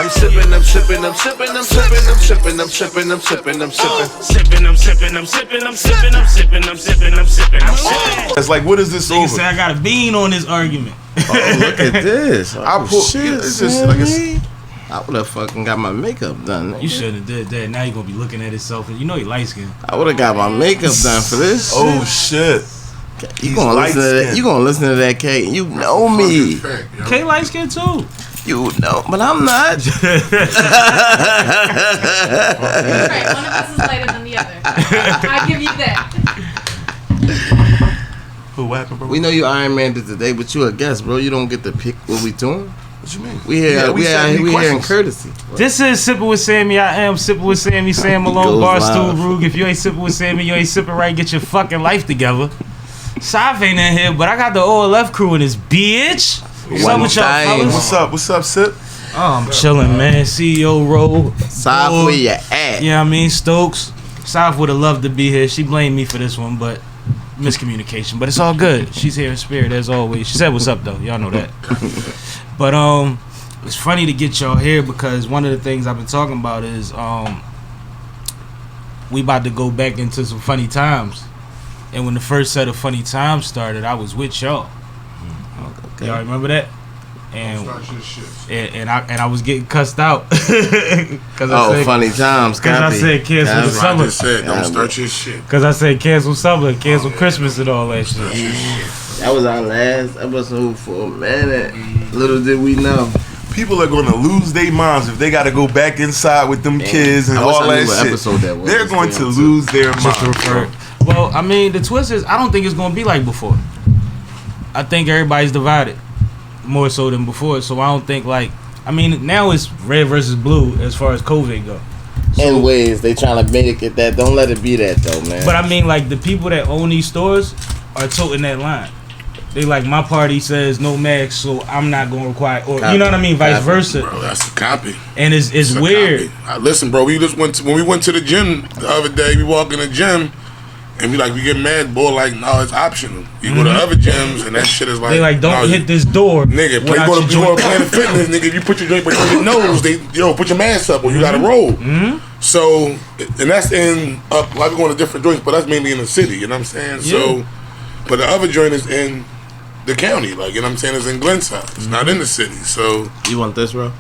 I'm sippin', I'm sippin', I'm sippin', I'm sippin', I'm sippin', I'm sippin', I'm sippin', I'm sippin'. Sippin', I'm sippin', I'm sippin', I'm sippin', I'm sippin', I'm sippin', I'm sippin', I'm sippin'. It's like, what is this over? Say I got a bean on this argument. Oh, look at this. I pull, shit, it's just like it's, I would have fucking got my makeup done. Nigga. You shouldn't have did that. Now you gonna be looking at himself, and you know he light skinned. I would have got my makeup done for this. oh shit. You gonna listen to that? You gonna listen to that, K? You know me. K light skinned too. You know, but I'm not. That's right. One of us is lighter than the other. I give you that. What happened, bro? We know you Iron Man today, but you a guest, bro. You don't get to pick what we doing. What you mean? We here, we here in courtesy. This is Sippin' with Sammie. I am Sippin' with Sammie. Sam Malone, Barstool, Rug. If you ain't sippin' with Sammie, you ain't sippin' right. Get your fucking life together. Saf ain't in here, but I got the OLF crew in this bitch. What's up with y'all fellas? What's up? What's up, Sip? Oh, I'm chilling, man. CEO role. Saf, where you at? Yeah, I mean Stokes. Saf would have loved to be here. She blamed me for this one, but miscommunication. But it's all good. She's here in spirit as always. She said, "What's up, though?" Y'all know that. But it's funny to get y'all here because one of the things I've been talking about is we about to go back into some funny times. And when the first set of funny times started, I was with y'all. Okay. Y'all remember that? And I was getting cussed out. Funny times. Because I said cancel the summer. I just said, don't start your shit. Because I said cancel summer, cancel Christmas and all that shit. That was our last episode for a minute. Little did we know. People are gonna lose their minds if they gotta go back inside with them kids and all that shit. They're going to lose their minds. Well, I mean, the twist is, I don't think it's gonna be like before. I think everybody's divided more so than before. So I don't think now it's red versus blue as far as COVID go. So, in ways, they trying to make it that. Don't let it be that though, man. But I mean, like the people that own these stores are toting that line. They like, my party says no mask, so I'm not gonna require, or copy. You know what I mean, vice versa. Bro, that's a copy. And it's weird. Listen, bro, we just when we went to the gym the other day. We walk in the gym. And we get mad, boy, like, no, it's optional. You go to other gyms, and that shit is like... They like, don't hit this door. Nigga, you go to Planet Fitness, nigga, if you put your joint between your nose, put your mask up, or you gotta roll. So, and that's in, like, we're going to different joints, but that's mainly in the city, you know what I'm saying? Yeah. So, but the other joint is in the county, like, you know what I'm saying? It's in Glenside. It's not in the city, so... You want this, bro?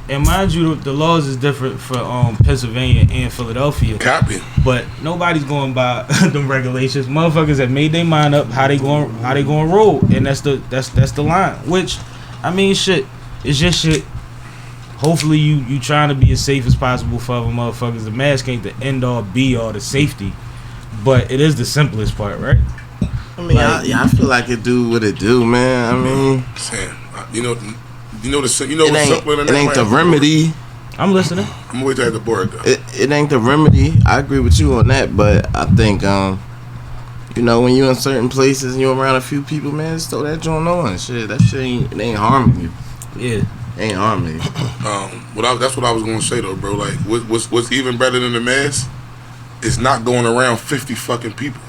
And mind you, the laws is different for Pennsylvania and Philadelphia. Copy. But nobody's going by them regulations. Motherfuckers have made their mind up how they going roll, and that's the line. Which, I mean, shit, it's just shit. Hopefully you trying to be as safe as possible for other motherfuckers. The mask ain't the end all be all the safety, but it is the simplest part, right? I mean, I feel like it do what it do, man. I mean, it ain't the remedy. I'm listening. I'm gonna wait till I have the board though. It ain't the remedy. I agree with you on that, but I think when you in certain places and you around a few people, man, just throw that joint on. Shit, that shit ain't harming you. Yeah, ain't harming you. That's what I was gonna say though, bro. Like, what's even better than the mask is not going around 50 fucking people.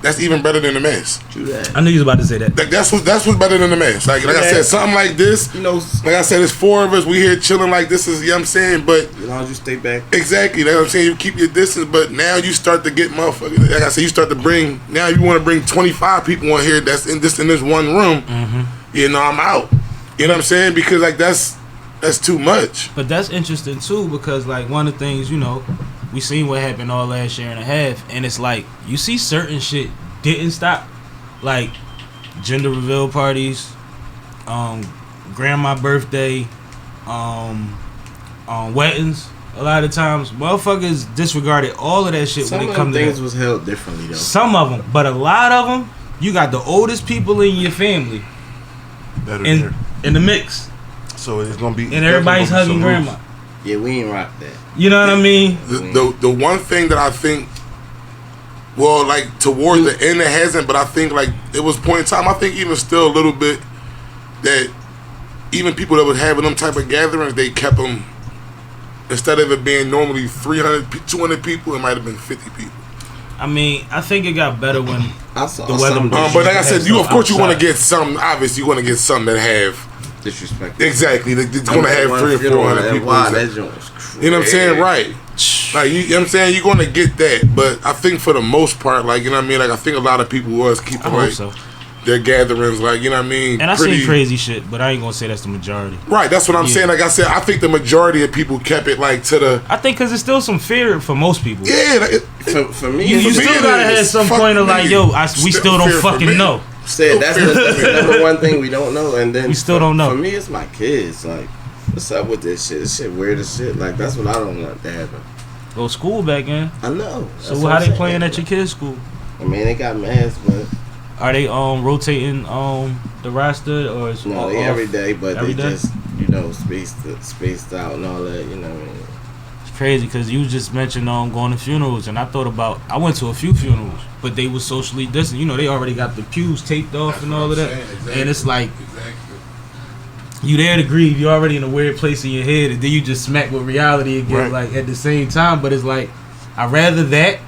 That's even better than the mask. True that. I knew you was about to say that. That's what's better than the mask. Like I said, something like this. Like I said, it's 4 of us. We here chilling like this is. You know what I'm saying, but as long as you stay back. Exactly. That's what I'm saying. You keep your distance, but now you start to get motherfuckers. Like I said, you start to bring. Now you want to bring 25 people in here. That's in this one room. Mm-hmm. I'm out. You know what I'm saying? Because like that's too much. But that's interesting too, because like one of the things we seen what happened all last year and a half, and it's like you see certain shit didn't stop, like gender reveal parties, grandma birthday, weddings. A lot of times, motherfuckers disregarded all of that shit when it comes to things was held differently though. Some of them, but a lot of them, you got the oldest people in your family in the mix. So it's gonna be, and everybody's hugging grandma. Yeah, we ain't rock that. You know what I mean? The one thing that I think, well, like towards the end it hasn't, but I think like it was point in time. I think even still a little bit that even people that was having them type of gatherings, they kept them, instead of it being normally 300, 200 people, it might have been 50 people. I mean, I think it got better when I saw the weather. But like I said, of course you want to get some. Obviously, you want to get some that have disrespectful. Exactly. They're going to have 300 or 400 people. Wow, that joint was crazy. You know what I'm saying? Right. Like, you know what I'm saying? You're going to get that. But I think for the most part, like, you know what I mean? Like, I think a lot of people was keeping, like, their gatherings, like, you know what I mean? And I seen crazy shit, but I ain't going to say that's the majority. Right, that's what I'm saying. Like I said, I think the majority of people kept it, like, to the... I think because there's still some fear for most people. Yeah. For me, you still got to have some point of, like, yo, we still don't fucking know. Said that's the number one thing we don't know, and then we still don't know. For me, it's my kids. Like, what's up with this shit? This shit weird as shit. Like, that's what I don't want to happen. Go school back in. I know. So how they playing at your kids' school? I mean, they got masks, but are they rotating the roster or is no? They every day, but every they day? just spaced out and all that. You know what I mean? It's crazy because you just mentioned going to funerals, and I thought about I went to a few funerals, but they were socially distant. You know, they already got the pews taped off and all of that, exactly. And it's like you there to grieve. You're already in a weird place in your head, and then you just smack with reality again, like at the same time. But it's like I'd rather that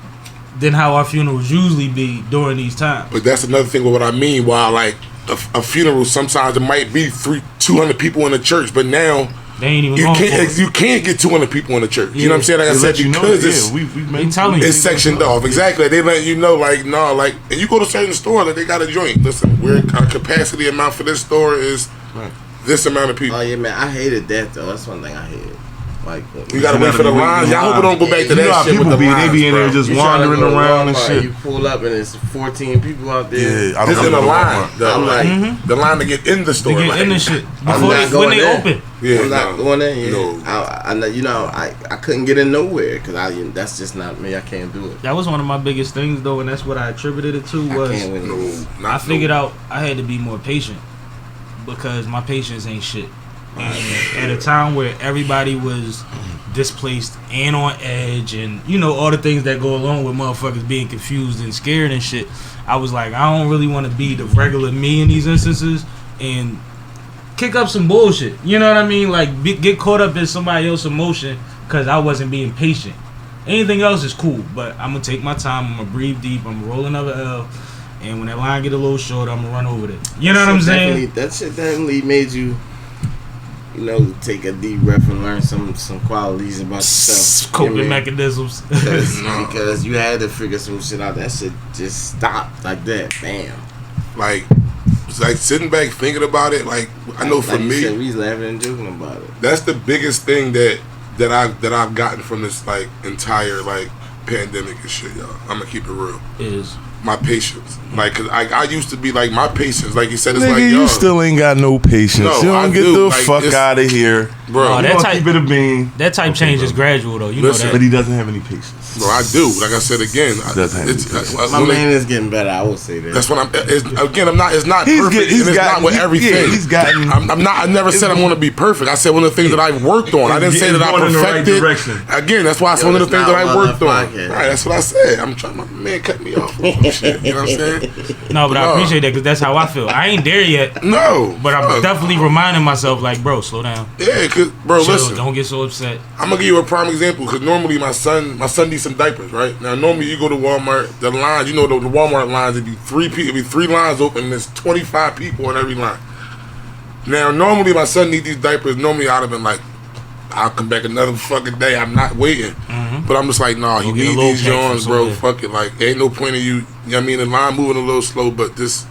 than how our funerals usually be during these times. But that's another thing with what I mean. While like a funeral, sometimes it might be 200 people in the church, but now they ain't even you can't get 200 people in the church. You know what I'm saying? Like I said, because it's sectioned off. Exactly. They let you know, like, no, like, and you go to certain store, like, they got a joint. Listen, our capacity amount for this store is this amount of people. Oh yeah, man, I hated that though. That's one thing I hated. Like, you gotta wait for the line. Y'all hope it don't go back to that shit with the lines. They be in there just wandering around and shit. You pull up and it's 14 people out there. Yeah, just in the line. I'm like, the line to get in the store. To get in the shit when they open. Yeah, I'm not going in. No. I couldn't get in nowhere because that's just not me. I can't do it. That was one of my biggest things though, and that's what I attributed it to was I figured out I had to be more patient because my patience ain't shit. And at a time where everybody was displaced and on edge and you know all the things that go along with motherfuckers being confused and scared and shit, I was like, I don't really want to be the regular me in these instances and kick up some bullshit. You know what I mean? Like get caught up in somebody else's emotion because I wasn't being patient. Anything else is cool, but I'm gonna take my time. I'm gonna breathe deep. I'm gonna roll another L, and when that line get a little short, I'm gonna run over it. You know what I'm saying? That shit definitely made you. You know, take a deep breath and learn some qualities about yourself. Coping mechanisms. Because you had to figure some shit out. That shit just stopped like that. Bam. Like, it's like sitting back thinking about it. Like, I know for me, we was laughing and joking about it. That's the biggest thing that I've gotten from this like entire like pandemic and shit, y'all. I'm gonna keep it real. Is my patience. Like, cause I used to be like my patience. Like you said, it's nigga, like you still ain't got no patience. No, you don't I get do. the Like, fuck out of here, bro. You that don't type, keep it a bean. That type change is gradual though. You know that. But he doesn't have any patience. Bro, I do. Like I said again, my man is getting better. I will say that. That's what I'm. I'm not. It's not perfect. It's not with everything. Yeah, he's gotten. I'm not. I never said I'm going to be perfect. I said one of the things that I've worked on. I didn't say that I perfected. Again, that's why it's one of the things that I worked on. Right. That's what I said. I'm trying. My man cut me off. Shit, you know what I'm saying? No, but I appreciate that because that's how I feel. I ain't there yet. No, but I'm definitely reminding myself, like, bro, slow down. Yeah, cause bro, chill, listen. Don't get so upset. I'm gonna give you a prime example because normally my son needs some diapers, right? Now normally you go to Walmart, the lines, you know the Walmart lines, it'd be three lines open, and there's 25 people on every line. Now normally my son needs these diapers. Normally I'd have been like, I'll come back another fucking day. I'm not waiting. But I'm just like, nah, he need these Johns, bro. Fuck it. Like, ain't no point in you. You know what I mean? The line moving a little slow, but this,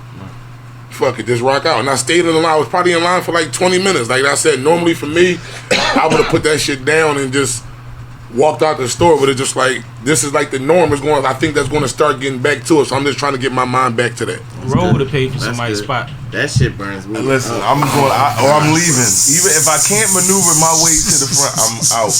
fuck it, just rock out. And I stayed in the line. I was probably in line for like 20 minutes. Like I said, normally for me, I would have put that shit down and just walked out the store. But it's just like, this is like the norm is going. I think that's going to start getting back to it. So I'm just trying to get my mind back to that. Roll to pay for somebody's spot. That shit burns me. Listen, I'm going, I'm leaving. Even if I can't maneuver my way to the front, I'm out.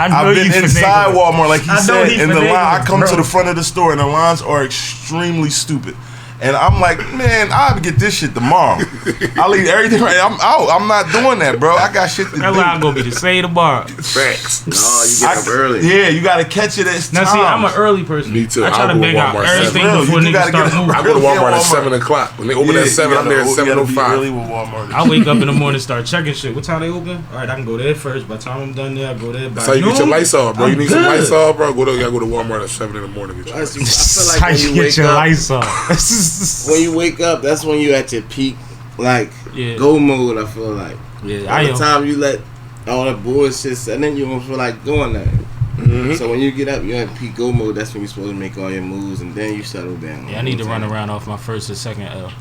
I've been inside Walmart, like he said, in the line. I come to the front of the store, and the lines are extremely stupid. And I'm like, man, I'll get this shit tomorrow. I'll leave everything right. I'm out. I'm not doing that, bro. I got shit to do. That line gonna be the same tomorrow. Facts. No, you get up early. Yeah, you gotta catch it at now, see, I'm an early person. Me too. I try to bang out everything before niggas start moving. I go to Walmart at 7 o'clock. When they open at 7, I'm there at 7:05. I wake up in the morning, start checking shit. What time they open? All right, I can go there first. By the time I'm done there, I go there. That's how you get your Lysol, bro. You need some Lysol, bro. You gotta go to Walmart at 7 in the morning. I feel like when you wake up, when you wake up, that's when you at your peak. Like go mode. I feel like By the time you let all that bullshit set in, you don't feel like doing that. Mm-hmm. So when you get up, you're in peak go mode. That's when you're supposed to make all your moves, and then you settle down. Yeah, I need to run around off my first or second L,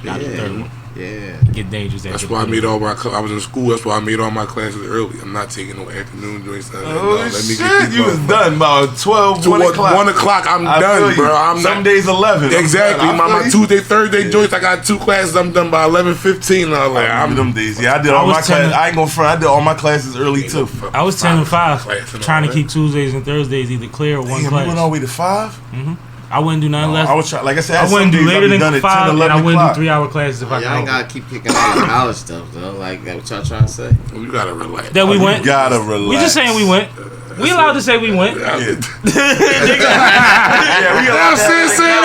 not the third one. Yeah, get dangerous. That's why I made all my. I was in school. That's why I made all my classes early. I'm not taking no afternoon joints. Oh shit! You was done about 12, 1 o'clock. 1 o'clock. I'm done, bro. I'm some days 11. Exactly. My Tuesday, Thursday joints. I got 2 classes. I'm done by 11:15. I'm them days. Yeah, I did all my classes. I ain't gonna front. I did all my classes early too. I was 10 and 5, trying to keep Tuesdays and Thursdays either clear or one class. You went all the way to 5. Mm-hmm. I wouldn't do nothing less. I was like I said, I wouldn't do later than 5, 10, and I wouldn't do 3-hour classes if I could. Y'all ain't gotta keep kicking all the college stuff though. Like that, what y'all trying to say? You gotta relax. That we went. You gotta relax. We just saying we went. We allowed to say we went. Yeah, we allowed to say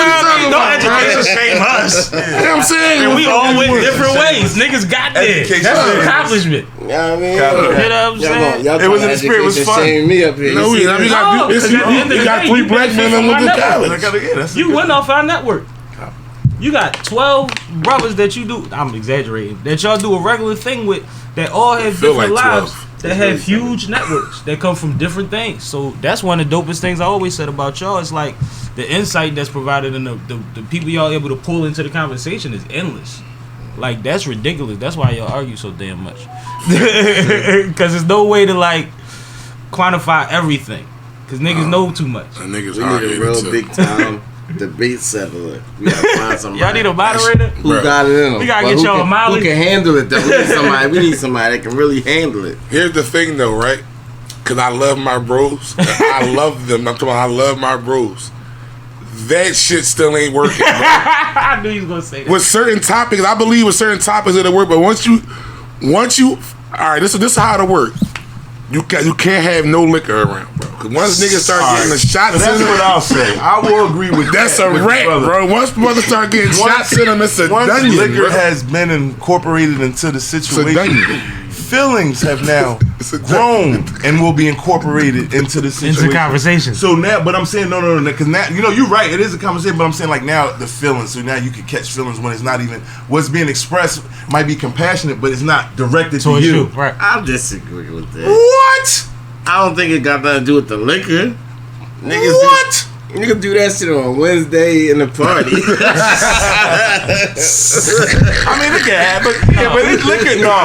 don't education shame us. Yeah, I'm saying. And we all went different ways. Niggas got there. That's an accomplishment. You know what I mean? You know what I'm saying? It was in the spirit. It was fun. Me up here. No, you got 3 black men in with the college. You went off our network. You got 12 brothers that you do. I'm exaggerating. That y'all do a regular thing with. That all have different lives. That have huge networks that come from different things. So that's one of the dopest things I always said about y'all. It's like the insight that's provided and the people y'all able to pull into the conversation is endless. Like that's ridiculous. That's why y'all argue so damn much. Because there's no way to like quantify everything. Because niggas know too much. And niggas we need a real big time debate settler. We gotta find somebody. Y'all need a moderator? Who got it in them? We gotta get y'all a Molly. Who can handle it though? We need somebody that can really handle it. Here's the thing though, right? Because I love my bros. I love them. I'm talking about I love my bros. That shit still ain't working, bro. I knew you was gonna say that. With certain topics, I believe with certain topics it'll work, but once you alright, this is how it'll work. You can't have no liquor around, bro. Cause once niggas start getting the shots, that's what I'll say. I will agree with that's that. That's a wrap, bro. Once brothers start getting shots in them, it's a dungeon. Liquor bro. has been incorporated into the situation. Feelings have now grown and will be incorporated into the situation. Into conversation. So now, but I'm saying no, because now you're right. It is a conversation, but I'm saying like now the feelings. So now you can catch feelings when it's not even what's being expressed might be compassionate, but it's not directed to you. Right. I disagree with that. What? I don't think it got nothing to do with the liquor. Niggas Niggas do that shit on Wednesday in the party. I mean, it can happen, but it's liquor. No,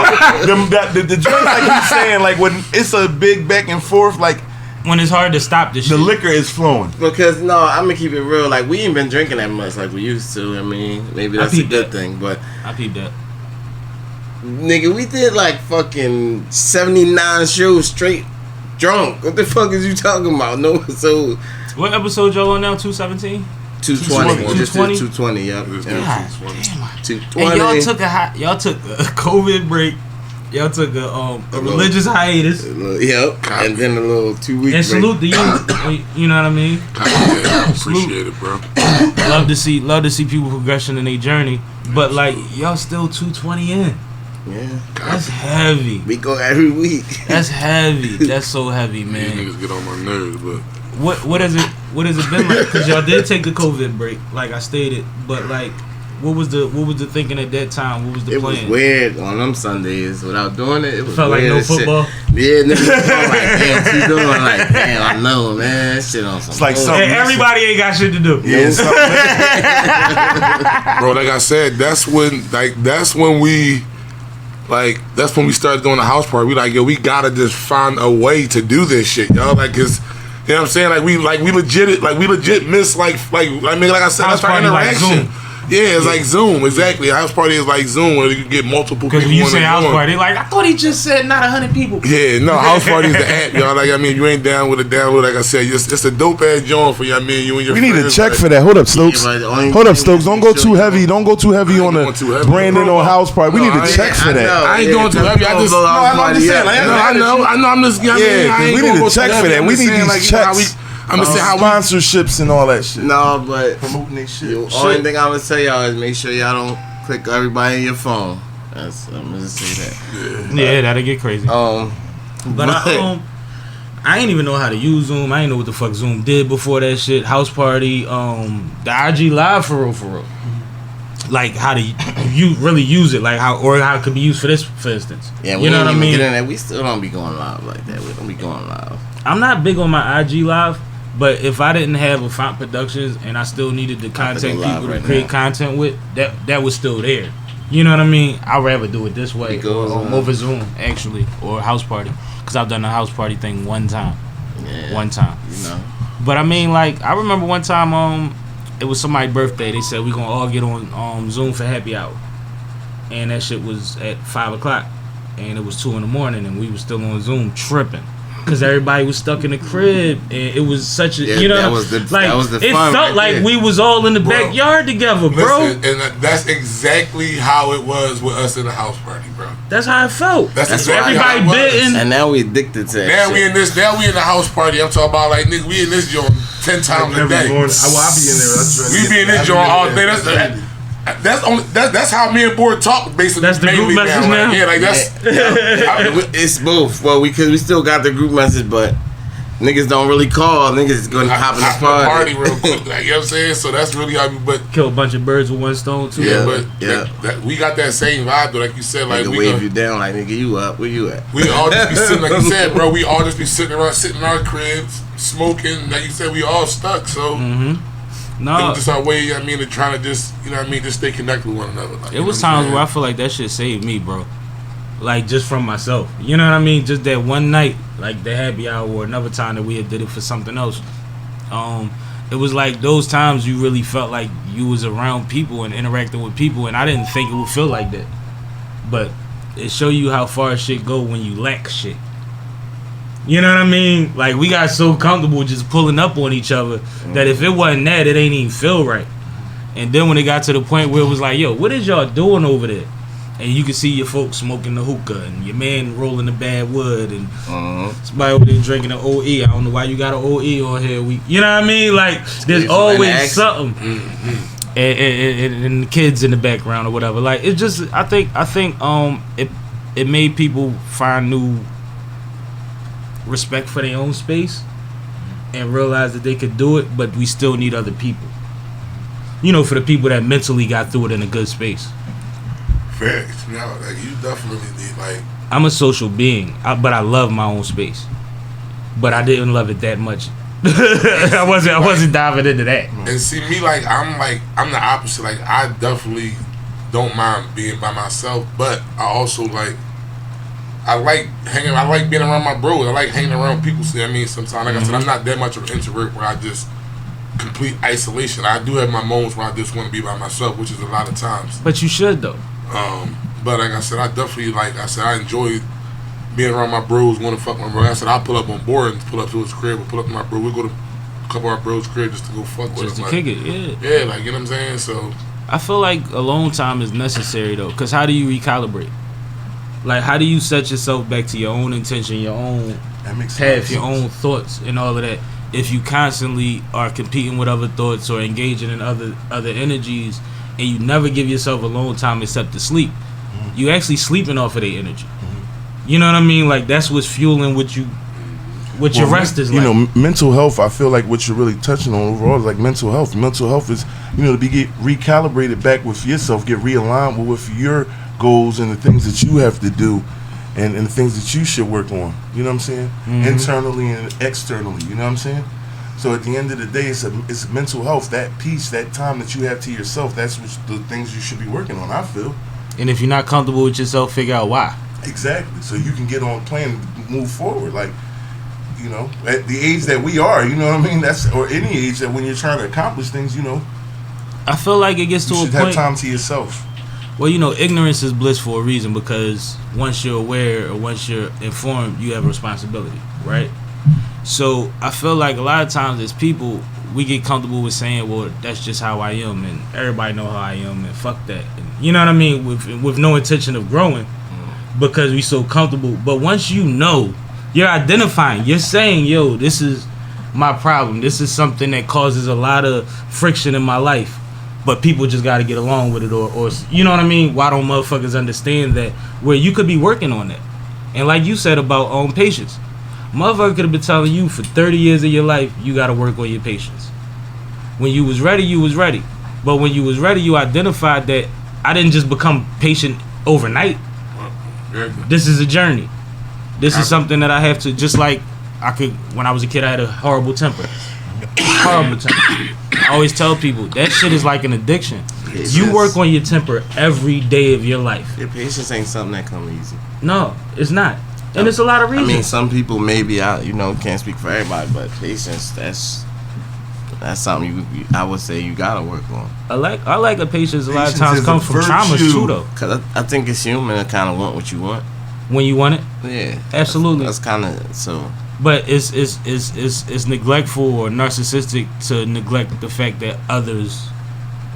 the drink, like he's saying, like when it's a big back and forth, like when it's hard to stop this shit. The liquor is flowing. Because I'm gonna keep it real. Like we ain't been drinking that much like we used to. I mean, maybe that's a good thing, but I peeped that. Nigga, we did like fucking 79 shows straight drunk. What the fuck is you talking about? No, so what episode y'all on now? 217? 220. This is 220. Yep. God damn. 220. And y'all took a COVID break. Y'all took a religious hiatus. Yep. And then a little 2 week. And salute to you. You know what I mean? Yeah, appreciate it, bro. Love to see people progression in their journey, but like y'all still 220 in. Yeah, that's heavy. We go every week. That's heavy. That's so heavy, man. These niggas get on my nerves, but what has it been like? Because y'all did take the COVID break, like I stated, but like, what was the thinking at that time? What was the plan? It was weird on them Sundays without doing it. It was felt weird like no football. Yeah, niggas felt like, damn, what you doing? Like, damn, I know, man. Shit on some. It's like something. And everybody ain't got shit to do. Yeah, bro. Like I said, that's when we started doing the house party. We like, yo, we gotta just find a way to do this shit, yo. Like, cause you know what I'm saying? Like we legit miss like I said, that's our interaction. Like yeah, it's like Zoom, exactly. A house party is like Zoom where you can get multiple people. Because when you say house party, like I thought he just said not 100 people. Yeah, no, house party is the app, y'all. Like I mean, you ain't down with it, like I said, it's a dope ass joint for you. I mean, you and your we friends. We need a check for that. Hold up, Stokes. Hold up, Stokes. Don't go too heavy. Don't go too heavy on the branding or house party. We need a check for that. I ain't going too heavy. I'm just saying. I know. I'm just. Yeah, we need a check for that. We need these checks. I'm gonna say how sponsorships and all that shit. No, but promoting their shit. Only thing I'm gonna tell y'all is make sure y'all don't click everybody in your phone. I'm gonna say that. Yeah, that'll get crazy. But I ain't even know how to use Zoom. I ain't know what the fuck Zoom did before that shit. House party, the IG live for real. Like how to you really use it, like how it could be used for this, for instance. Yeah, you know what I mean. Get in there. We still don't be going live like that. We don't be going live. I'm not big on my IG live, but if I didn't have a Font Productions and I still needed to contact people to create content with, that was still there. You know what I mean? I'd rather do it this way, or over Zoom actually, or house party, because I've done a house party thing one time. Yeah, one time. You know. But I mean, like, I remember one time, it was somebody's birthday. They said we gonna all get on Zoom for happy hour, and that shit was at 5 o'clock, and it was 2 a.m, and we was still on Zoom tripping. Cause everybody was stuck in the crib, and it was such a that was the it fun felt right like there. we was all in the backyard together, bro. Listen, and that's exactly how it was with us in the house party, bro. That's how it felt. That's exactly everybody how it was. bitten. And now we addicted to that. Now shit. we in the house party. I'm talking about like nigga, we in this joint 10 times a day. Every morning, I be in there. We be in this joint all day. That's how me and Board talk basically. That's the group message now. Yeah, like that's. It's both. Well, because we still got the group message, but niggas don't really call. Niggas gonna hop in the party real quick. Like, you know what I'm saying? So that's really how we. But kill a bunch of birds with one stone too. Yeah, but we got that same vibe though. Like you said, like nigga we wave you down, like nigga, you up? Where you at? We all just be sitting, like you said, bro. We all just be sitting in our cribs, smoking. Like you said, we all stuck. So. No, it was just our way. I mean, to try to just, you know what I mean, just stay connected with one another. Like, it was times where I feel like that shit saved me, bro. Like just from myself, you know what I mean? Just that one night, like the happy hour, or another time that we had did it for something else. It was like those times you really felt like you was around people and interacting with people, and I didn't think it would feel like that. But it show you how far shit go when you lack shit. You know what I mean? Like, we got so comfortable just pulling up on each other that if it wasn't that, it ain't even feel right. And then when it got to the point where it was like, yo, what is y'all doing over there? And you can see your folks smoking the hookah and your man rolling the bad wood and somebody over there drinking an OE. I don't know why you got an OE on here. You know what I mean? Like, there's always something. And the kids in the background or whatever. Like, it just, I think it made people find new respect for their own space and realize that they could do it, but we still need other people. You know, for the people that mentally got through it in a good space. Facts. No, like you definitely need, like. I'm a social being, but I love my own space. But I didn't love it that much. I wasn't diving into that. And see me, like I'm the opposite. Like I definitely don't mind being by myself, but I also I like being around my bros. I like hanging around people. See what I mean? Sometimes, like I said, I'm not that much of an introvert where I just complete isolation. I do have my moments where I just want to be by myself, which is a lot of times. But you should though. But like I said, I definitely I enjoy being around my bros. Want to fuck my bro. I said I pull up on board and pull up to his crib or pull up to my bro. We go to a couple of our bros' crib just to go fuck with just him. To kick it, yeah. Yeah, like you know what I'm saying. So I feel like alone time is necessary though, because how do you recalibrate? Like, how do you set yourself back to your own intention, your own path, your own thoughts, and all of that? If you constantly are competing with other thoughts or engaging in other energies, and you never give yourself alone time except to sleep, you actually sleeping off of their energy. You know what I mean? Like, that's what's fueling what your rest is like. You know, mental health, I feel like what you're really touching on overall is like mental health. Mental health is, to get recalibrated back with yourself, get realigned with your goals and the things that you have to do and the things that you should work on. You know what I'm saying? Internally and externally. You know what I'm saying? So at the end of the day, it's mental health, that peace, that time that you have to yourself. That's the things you should be working on, I feel. And if you're not comfortable with yourself, figure out why. Exactly. So you can get on plan and move forward. Like, at the age that we are, you know what I mean? Or any age that when you're trying to accomplish things, I feel like it gets to a point. You should have time to yourself. Well, ignorance is bliss for a reason, because once you're aware or once you're informed, you have a responsibility, right? So I feel like a lot of times as people, we get comfortable with saying, well, that's just how I am, and everybody know how I am, and fuck that. And, you know what I mean? With no intention of growing, because we so comfortable. But once you're identifying, you're saying, yo, this is my problem. This is something that causes a lot of friction in my life. But people just got to get along with it, or you know what I mean? Why don't motherfuckers understand that? Where you could be working on that. And like you said about patience. Motherfucker could have been telling you for 30 years of your life, you got to work on your patience. When you was ready, you was ready. But when you was ready, you identified that I didn't just become patient overnight. This is a journey. This is something that I have to, just like when I was a kid, I had a horrible temper. Horrible temper. I always tell people that shit is like an addiction. You work on your temper every day of your life. Your patience ain't something that come easy. No, it's not. And it's a lot of reasons. I mean, some people maybe can't speak for everybody, but patience, that's something I would say you gotta work on. I like a patience. A lot of times comes from traumas too, though. Cause I think it's human to kind of want what you want when you want it. Yeah, absolutely. That's kind of so. But it's neglectful or narcissistic to neglect the fact that others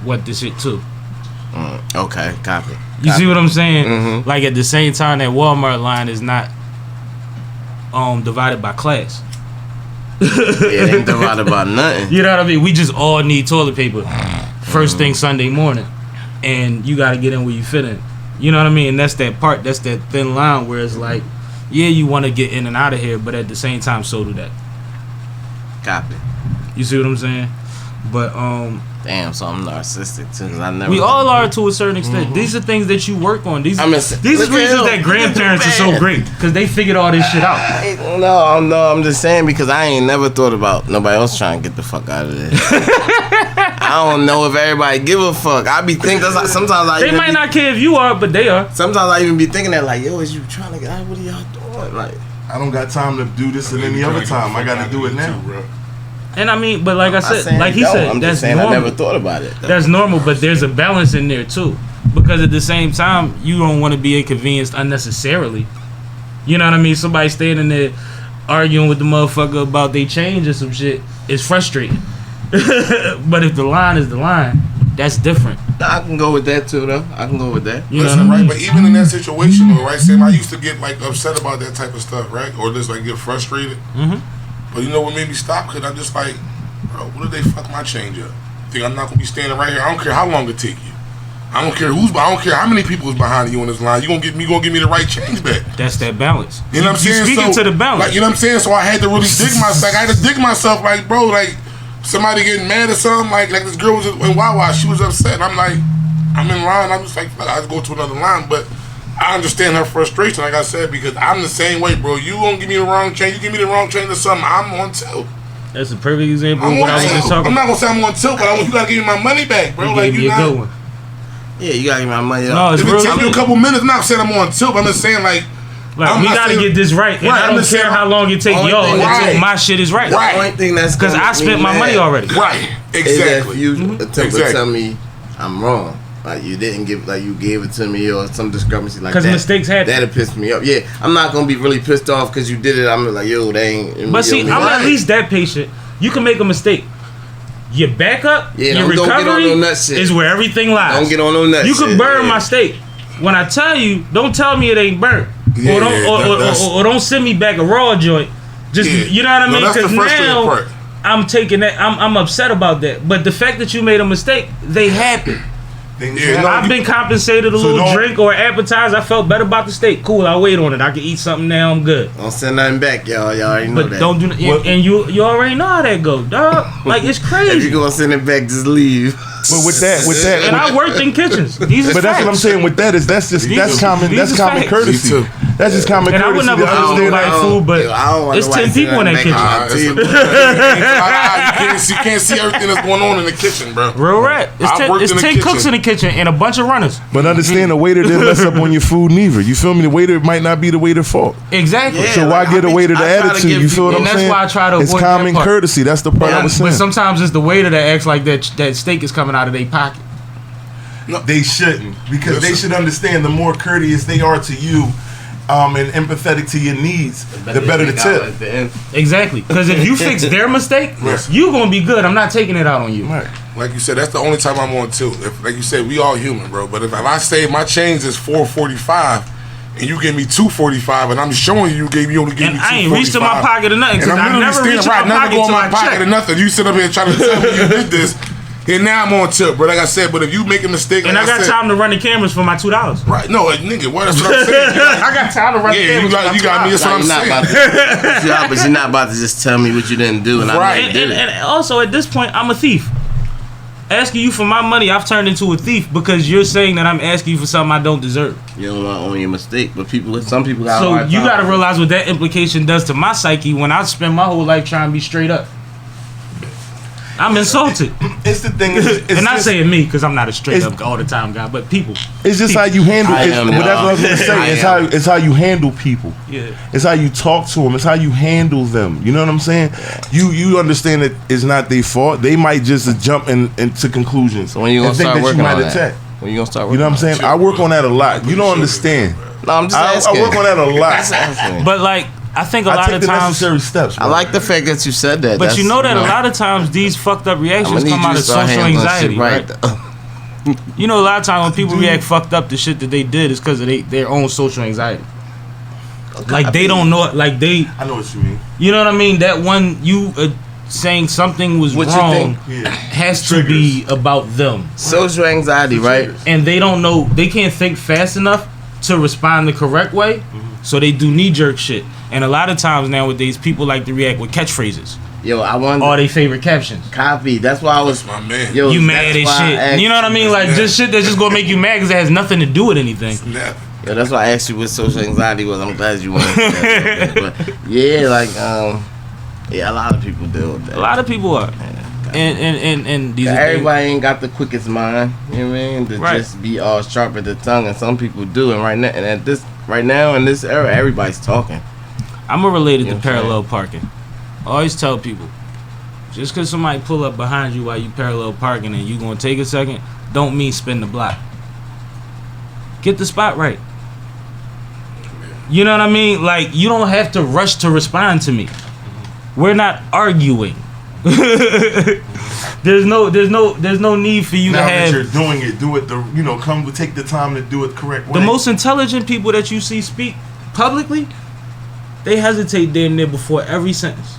want this shit too. Okay, copy. You see what I'm saying? Mm-hmm. Like at the same time, that Walmart line is not divided by class. It ain't divided by nothing. You know what I mean? We just all need toilet paper first thing Sunday morning, and you got to get in where you fit in. You know what I mean? And that's that thin line where it's like, yeah, you want to get in and out of here, but at the same time, so do that. Copy. You see what I'm saying? But damn, so I'm narcissistic too. Cause I never. We all are to a certain extent. Mm-hmm. These are things that you work on. These are reasons that grandparents are so great because they figured all this shit out. No, I'm just saying because I ain't never thought about nobody else trying to get the fuck out of this. I don't know if everybody give a fuck. I be thinking sometimes they might not care if you are, but they are. Sometimes I even be thinking that like, yo, is you trying to get out? What are y'all doing? Like, I don't got time to do this at any other time. I got to do it now, bro. And I mean, but like I said, like he said, I'm that's just saying normal. I never thought about it. That's normal, but there's a balance in there too. Because at the same time, you don't want to be inconvenienced unnecessarily. You know what I mean? Somebody standing there arguing with the motherfucker about they change or some shit is frustrating. But if the line is the line, that's different. I can go with that too, though. I can go with that. You Listen, right? But even in that situation, though, right, Sam, I used to get like upset about that type of stuff, right? Or just like get frustrated. Mm-hmm. But you know what made me stop? Because I'm just like, bro, what if they fuck my change up? Think I'm not gonna be standing right here? I don't care how long it take you. I don't care how many people is behind you in this line. You gonna give me the right change back. That's that balance. You know what I'm saying? Speaking to the balance. Like, you know what I'm saying? So I had to really dig myself. I had to dig myself, like, bro, like somebody getting mad or something. Like this girl was in Wawa, she was upset. I'm like, I'm in line. I'm just like, fuck, I just go to another line, but. I understand her frustration, like I said, because I'm the same way, bro. You gonna give me the wrong change, you give me the wrong change or something, I'm on tilt. That's a perfect example of what I was just talking about. I'm not gonna say I'm on tilt, but you gotta give me my money back, bro. Like, you good one. Yeah, you gotta give me my money. No, if it takes me a couple minutes, I'm not saying I'm on tilt, but I'm just saying, like we gotta get this right. And I don't care how long it take y'all until my shit is right. The only thing that's because I spent my money already. Right, exactly. You attempt to tell me I'm wrong. Like you didn't give, like you gave it to me, or some discrepancy like that. Because mistakes happen. That'd piss me off. Yeah, I'm not gonna be really pissed off because you did it. I'm like, yo, they ain't. But see, I'm at least that patient. You can make a mistake. Your backup, your recovery is where everything lies. Don't get on no nuts. You can burn my steak. When I tell you, don't tell me it ain't burnt, or don't send me back a raw joint. Just you know what I mean? Because now I'm taking that. I'm upset about that. But the fact that you made a mistake, they happen. I've been compensated a little drink or appetizer. I felt better about the steak. Cool, I'll wait on it. I can eat something now. I'm good. Don't send nothing back, y'all. Y'all already know that. But don't do that. And you already know how that go, dog. Like it's crazy. If you gonna send it back, just leave. But with that, and I worked in kitchens. But that's what I'm saying. With that that's common courtesy. That's just common courtesy. And I would never cook like food, but it's 10 people in that kitchen. You can't see everything that's going on in the kitchen, bro. Real rap. It's 10 cooks in the kitchen and a bunch of runners. But understand, the waiter didn't mess up on your food neither. You feel me? The waiter might not be the waiter's fault. Exactly. So why get a waiter the attitude? You feel what I'm saying? And that's why I try to avoid it's common courtesy. That's the part I was saying. But sometimes it's the waiter that acts like that steak is coming out of their pocket. No, they shouldn't, because they should understand the more courteous they are to you and empathetic to your needs, the better the tip. Exactly. Because if you fix their mistake, you're going to be good. I'm not taking it out on you. Right. Like you said, that's the only time I'm on tilt. Like you said, we all human, bro. But if I say my change is $4.45 and you give me $2.45 and I'm showing you only gave me $2.45. I ain't reached in my pocket or nothing. And I'm never reached in my pocket or nothing. You sit up here trying to tell me you did this. And now I'm on tip, bro. Like I said, but if you make a mistake, and I got time to run the cameras for my $2. Right? No, like, nigga, what? That's what I'm saying. I got time to run the cameras. You got me. That's what I'm saying. But you're not about to just tell me what you didn't do, and I did it. And also at this point, I'm a thief. asking you for my money, I've turned into a thief because you're saying that I'm asking you for something I don't deserve. You don't want to own your mistake, but some people got. So you got to realize what that implication does to my psyche when I spend my whole life trying to be straight up. I'm insulted. It's the thing, and not saying me because I'm not a straight up all the time guy, but people. It's just how you handle. But that's what I was gonna say. It's how you handle people. Yeah. It's how you talk to them. It's how you handle them. You know what I'm saying? You understand that it's not their fault. They might just jump into conclusions. So when you gonna start working on that? When you gonna start working? You know what I'm saying? I work on that a lot. You don't understand. No, I'm just asking. I work on that a lot. But like. I think a lot of times necessary steps. Bro. I like the fact that you said that. But you know that a lot of times these fucked up reactions come out of social anxiety, right? You know, a lot of times when people react fucked up to shit that they did is because of their own social anxiety. Like they don't know, like they. I know what you mean. You know what I mean? That one you saying something was wrong has to be about them. Social anxiety, right? And they don't know, they can't think fast enough to respond the correct way, so they do knee jerk shit. And a lot of times nowadays, people like to react with catchphrases. Yo, I wonder. All their favorite captions. Copy. That's why I was. My man. Yo, you mad as shit. You know what I mean? Like, just shit that's just gonna make you mad because it has nothing to do with anything. Yo, that's why I asked you what social anxiety was. I'm glad you went into that. But yeah, like, yeah, a lot of people deal with that. A lot of people are. Yeah. And these everybody ain't got the quickest mind. You know what I mean? To just be all sharp at the tongue, and some people do. And right now in this era, everybody's talking. I'm related to parallel parking. I always tell people, just because somebody pull up behind you while you parallel parking and you gonna take a second, don't mean spin the block. Get the spot right. You know what I mean? Like, you don't have to rush to respond to me. We're not arguing. There's no need for you to have. Now that you're doing it, do it. Take the time to do it correct way. The most intelligent people that you see speak publicly, they hesitate damn near before every sentence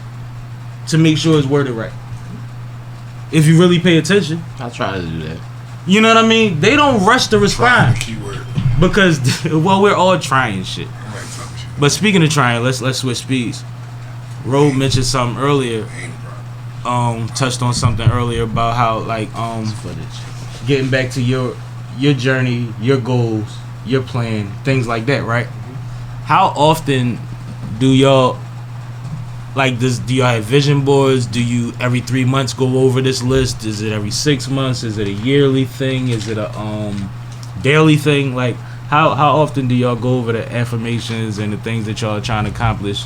to make sure it's worded right. If you really pay attention, I try to do that. You know what I mean? They don't rush to respond because we're all trying shit. But speaking of trying, let's switch speeds. Roe mentioned something earlier. Touched on something earlier about how getting back to your journey, your goals, your plan, things like that, right? How often do y'all like this? Do y'all have vision boards? Do you every 3 months go over this list? Is it every 6 months? Is it a yearly thing? Is it a daily thing? Like how often do y'all go over the affirmations and the things that y'all are trying to accomplish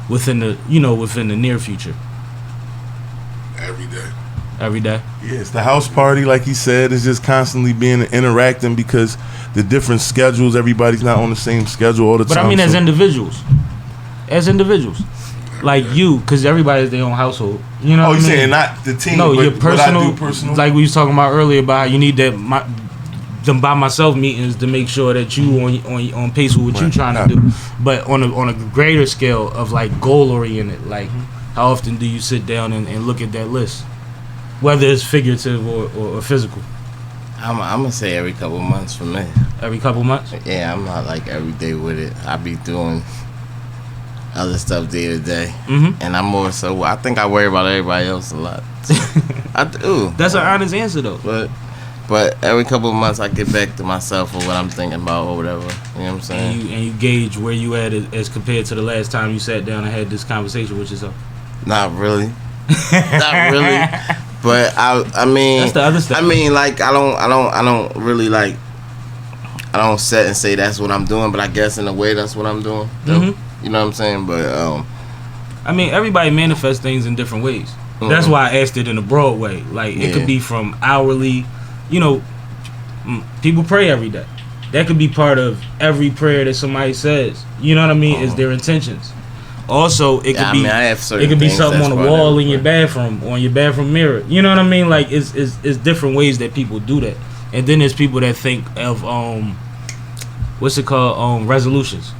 within the near future? Every day. Every day. Yeah, it's the house party, like he said. It's just constantly being interacting because the different schedules. Everybody's not on the same schedule all the time. But I mean, as individuals, like you, because everybody's their own household. You know? Oh, you saying not the team? No, but your personal. What I do personal. Like we was talking about earlier about how you need them by myself meetings to make sure that you on pace with what you trying to do. But on a greater scale of like goal oriented, like. How often do you sit down and look at that list, whether it's figurative or physical? I'm gonna say every couple months for me. Every couple months? Yeah, I'm not like every day with it. I be doing other stuff day to day, and I'm more so. I think I worry about everybody else a lot. I do. That's an honest answer though. But every couple of months I get back to myself or what I'm thinking about or whatever. You know what I'm saying? And you gauge where you at as compared to the last time you sat down and had this conversation with yourself. Not really. Not really. But I mean that's the other stuff. I mean, like I don't really like I don't set and say that's what I'm doing, but I guess in a way that's what I'm doing. You know what I'm saying? But I mean, everybody manifests things in different ways. That's why I asked it in a broad way. Like it could be from hourly, people pray every day. That could be part of every prayer that somebody says. You know what I mean? Is their intentions. Also, it could be something on the wall in your bathroom, on your bathroom mirror. You know what I mean? Like it's different ways that people do that. And then there's people that think of what's it called? Resolutions.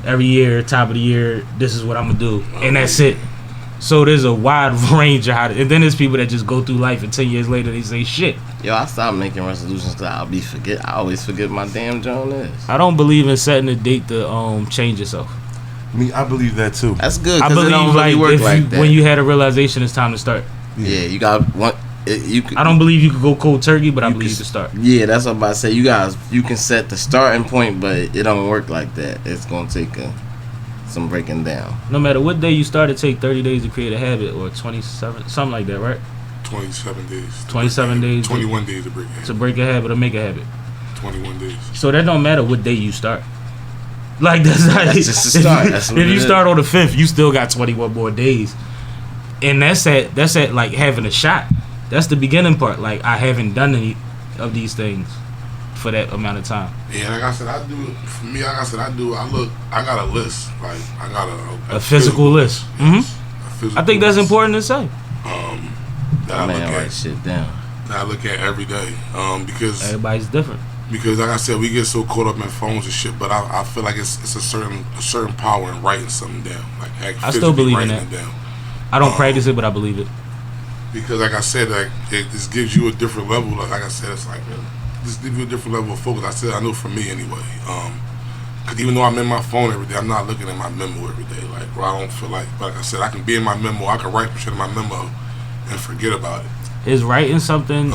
Every year, top of the year, this is what I'm gonna do, and that's it. So there's a wide range of and then there's people that just go through life and 10 years later they say shit. Yo, I stopped making resolutions because I always forget my damn John is. I don't believe in setting a date to change yourself. I believe that too. That's good. I believe it don't really work like that. When you had a realization, it's time to start. Yeah, you got I don't believe you could go cold turkey, but I believe you can start. Yeah, that's what I'm about to say. You guys, you can set the starting point, but it don't work like that. It's gonna take some breaking down. No matter what day you start, it take 30 days to create a habit, or 27, something like that, right? 27 days. 27 days. 21 days to break a habit. To break a habit or make a habit. 21 days. So that don't matter what day you start. Like that's just a start. That's what if you it start on the 5th, you still got 21 more days, and that's at like having a shot. That's the beginning part. Like I haven't done any of these things for that amount of time. Yeah, like I said, I do. For me, like I said, I got a list. Like I got a physical list. Yes, I think that's important to say. That I look at, write shit down. That I look at every day. Because everybody's different. Because like I said, we get so caught up in phones and shit. But I feel like it's a certain power in writing something down. Like I still believe in that. It down. I don't practice it, but I believe it. Because like I said, like it just gives you a different level. Like I said, it's like just gives you a different level of focus. I know for me anyway. Because even though I'm in my phone every day, I'm not looking at my memo every day. Like where I don't feel like I said, I can be in my memo. I can write shit in my memo and forget about it. Is writing something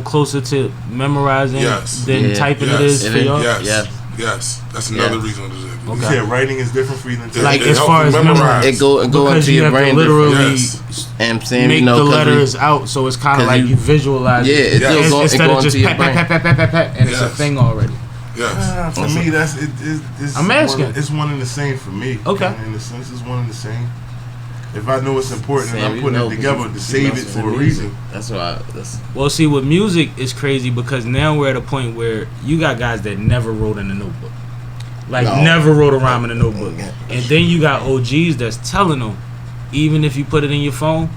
closer to memorizing than typing it is for y'all? Yes. That's another reason to do it. Okay. You said writing is different for you than like as far as memorize. It go into your brain literally and saying, make the letters out, so it's kind of like you visualize it. Instead of just pat, and it's a thing already. Yes. For me, it's I'm asking. It's one and the same for me. Okay. In a sense, it's one and the same. If I know it's important and I'm putting it together to save it for a reason. That's why. Well, see, with music, it's crazy because now we're at a point where you got guys that never wrote in a notebook. Never wrote a rhyme in a notebook. And then you got OGs that's telling them, even if you put it in your phone,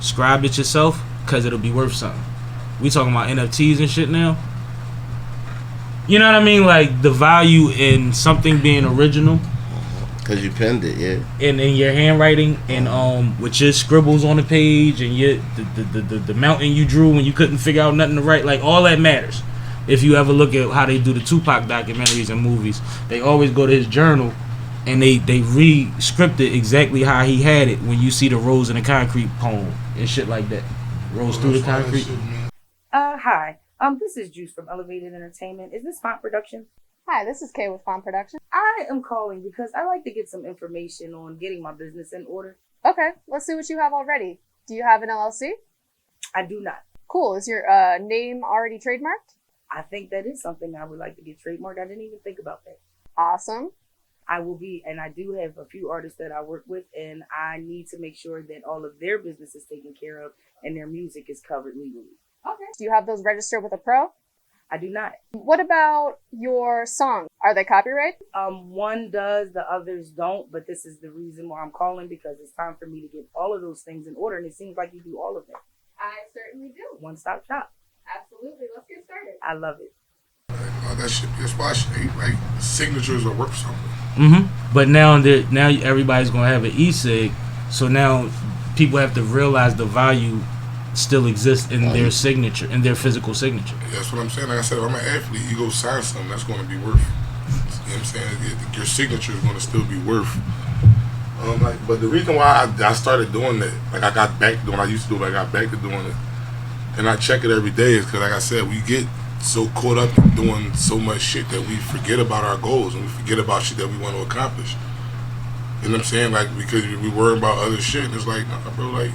scribe it yourself because it'll be worth something. We talking about NFTs and shit now. You know what I mean? Like the value in something being original. Cause you penned it, yeah. And in your handwriting, and with your scribbles on the page, and the mountain you drew when you couldn't figure out nothing to write, like all that matters. If you ever look at how they do the Tupac documentaries and movies, they always go to his journal, and they re-script it exactly how he had it. When you see the Rose in the Concrete poem and shit like that, Rose through the concrete. Hi. This is Juice from Elevated Entertainment. Is this Font Production? Hi, this is Kay with Font Production. I am calling because I like to get some information on getting my business in order. Okay, let's see what you have already. Do you have an LLC? I do not. Cool. Is your name already trademarked? I think that is something I would like to get trademarked. I didn't even think about that. Awesome. I do have a few artists that I work with, and I need to make sure that all of their business is taken care of and their music is covered legally. Okay. Do you have those registered with a pro? I do not. What about your songs? Are they copyrighted? One does, the others don't, but this is the reason why I'm calling, because it's time for me to get all of those things in order, and it seems like you do all of them. I certainly do. One-stop shop. Absolutely. Let's get started. I love it. That shit, that's why like signatures are worth something. Mm-hmm. But now everybody's gonna have an e-cig, so now people have to realize the value still exists in their signature, in their physical signature. That's what I'm saying. Like I said, if I'm an athlete, you go sign something, that's going to be worth. You know what I'm saying? Your signature is going to still be worth. But the reason why I started doing that, like I got back to doing, I used to do it, I got back to doing it, and I check it every day, is because, like I said, we get so caught up in doing so much shit that we forget about our goals and we forget about shit that we want to accomplish. You know what I'm saying? Like, because we worry about other shit, and it's like, nah, bro, like,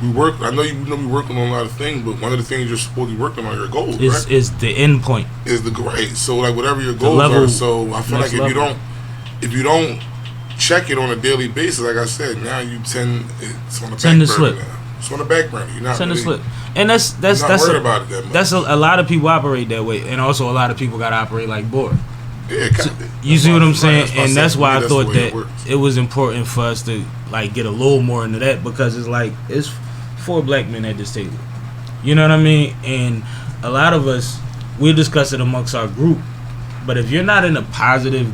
we work. I know you know we working on a lot of things, but one of the things you're supposed to be working on are your goals, right? Is the end point. Is the right. So like whatever your goals are. So I feel like if you don't check it on a daily basis, like I said, now it's on the back burner now. It's on the back burner. You're not really, to slip. And that's worried about it that much. That's a lot of people operate that way, and also a lot of people got to operate like board. Yeah, so, you see what I'm saying? And that's why I thought that it was important for us to like get a little more into that, because it's like it's 4 black men at this table. You know what I mean? And a lot of us, we discuss it amongst our group. But if you're not in a positive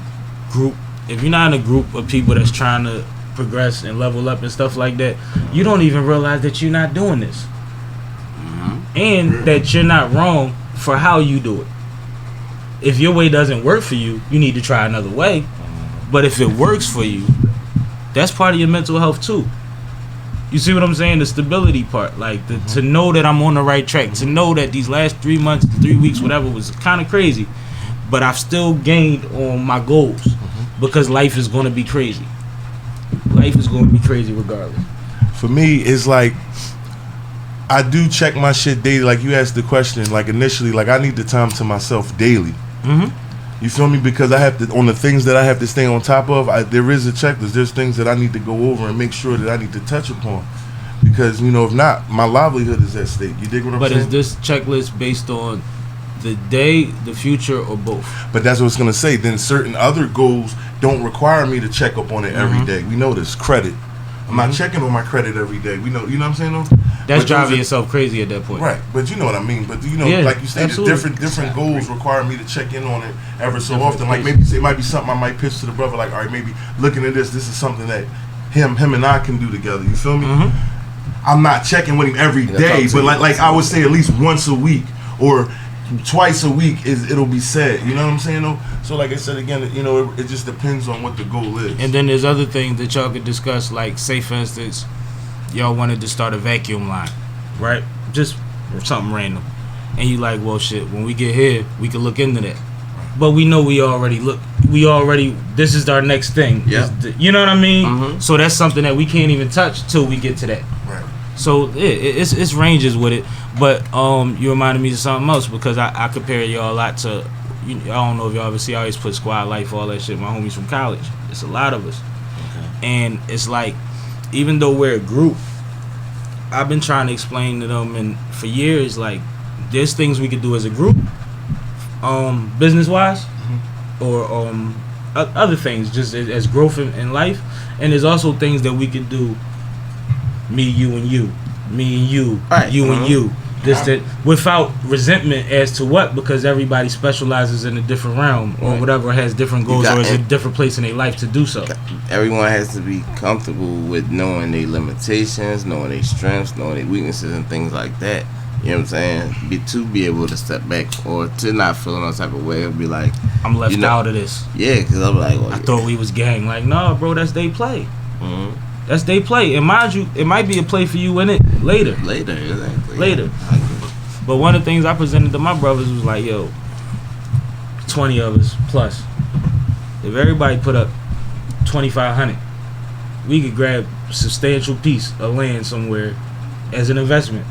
group, if you're not in a group of people that's trying to progress and level up and stuff like that, you don't even realize that you're not doing this. Mm-hmm. And that you're not wrong for how you do it. If your way doesn't work for you, you need to try another way. But if it works for you, that's part of your mental health too. You see what I'm saying? The stability part, like to know that I'm on the right track, to know that these last 3 months, 3 weeks, whatever, was kind of crazy, but I've still gained on my goals because life is going to be crazy. Life is going to be crazy regardless. For me, it's like I do check my shit daily. Like you asked the question, like initially, like I need the time to myself daily. You feel me? Because I have to, on the things that I have to stay on top of, there is a checklist. There's things that I need to go over and make sure that I need to touch upon. Because, you know, if not, my livelihood is at stake. You dig what I'm saying? But is this checklist based on the day, the future, or both? But that's what it's going to say. Then certain other goals don't require me to check up on it every day. We know this. Credit. I'm not checking on my credit every day. We know, you know what I'm saying, though? That's driving yourself crazy at that point. Right, but you know what I mean. But you know, like you said, different goals require me to check in on it ever so often. Like maybe it might be something I might pitch to the brother. Like, all right, maybe looking at this is something that him and I can do together. You feel me? I'm not checking with him every day, but like I would say at least once a week or twice a week it'll be said. You know what I'm saying though? So like I said again, you know, it just depends on what the goal is. And then there's other things that y'all could discuss, like say for instance, y'all wanted to start a vacuum line, right? Just something random. And you like, well shit, when we get here, we can look into that. But we know this is our next thing. Yeah. You know what I mean? So that's something that we can't even touch till we get to that. Right. So it's ranges with it. But you reminded me of something else because I compare y'all a lot to, I don't know if y'all ever see, I always put squad life, all that shit, my homies from college. It's a lot of us. And it's like, even though we're a group, I've been trying to explain to them and for years, like, there's things we could do as a group, business wise, or other things just as growth in life. And there's also things that we could do, me, you, and you, me and you, right. You and you, that without resentment as to what, because everybody specializes in a different realm or whatever, has different goals or is in a different place in their life to do so. Everyone has to be comfortable with knowing their limitations, knowing their strengths, knowing their weaknesses and things like that. You know what I'm saying? To be able to step back or to not feel no type of way, it'll be like, I'm left out of this. Yeah, because I'm like, I thought we was gang. Like, no, bro, that's they play. That's they play. And mind you, it might be a play for you in it later. Exactly. Later. But one of the things I presented to my brothers was like, yo, 20 of us plus. If everybody put up $2,500, we could grab a substantial piece of land somewhere as an investment.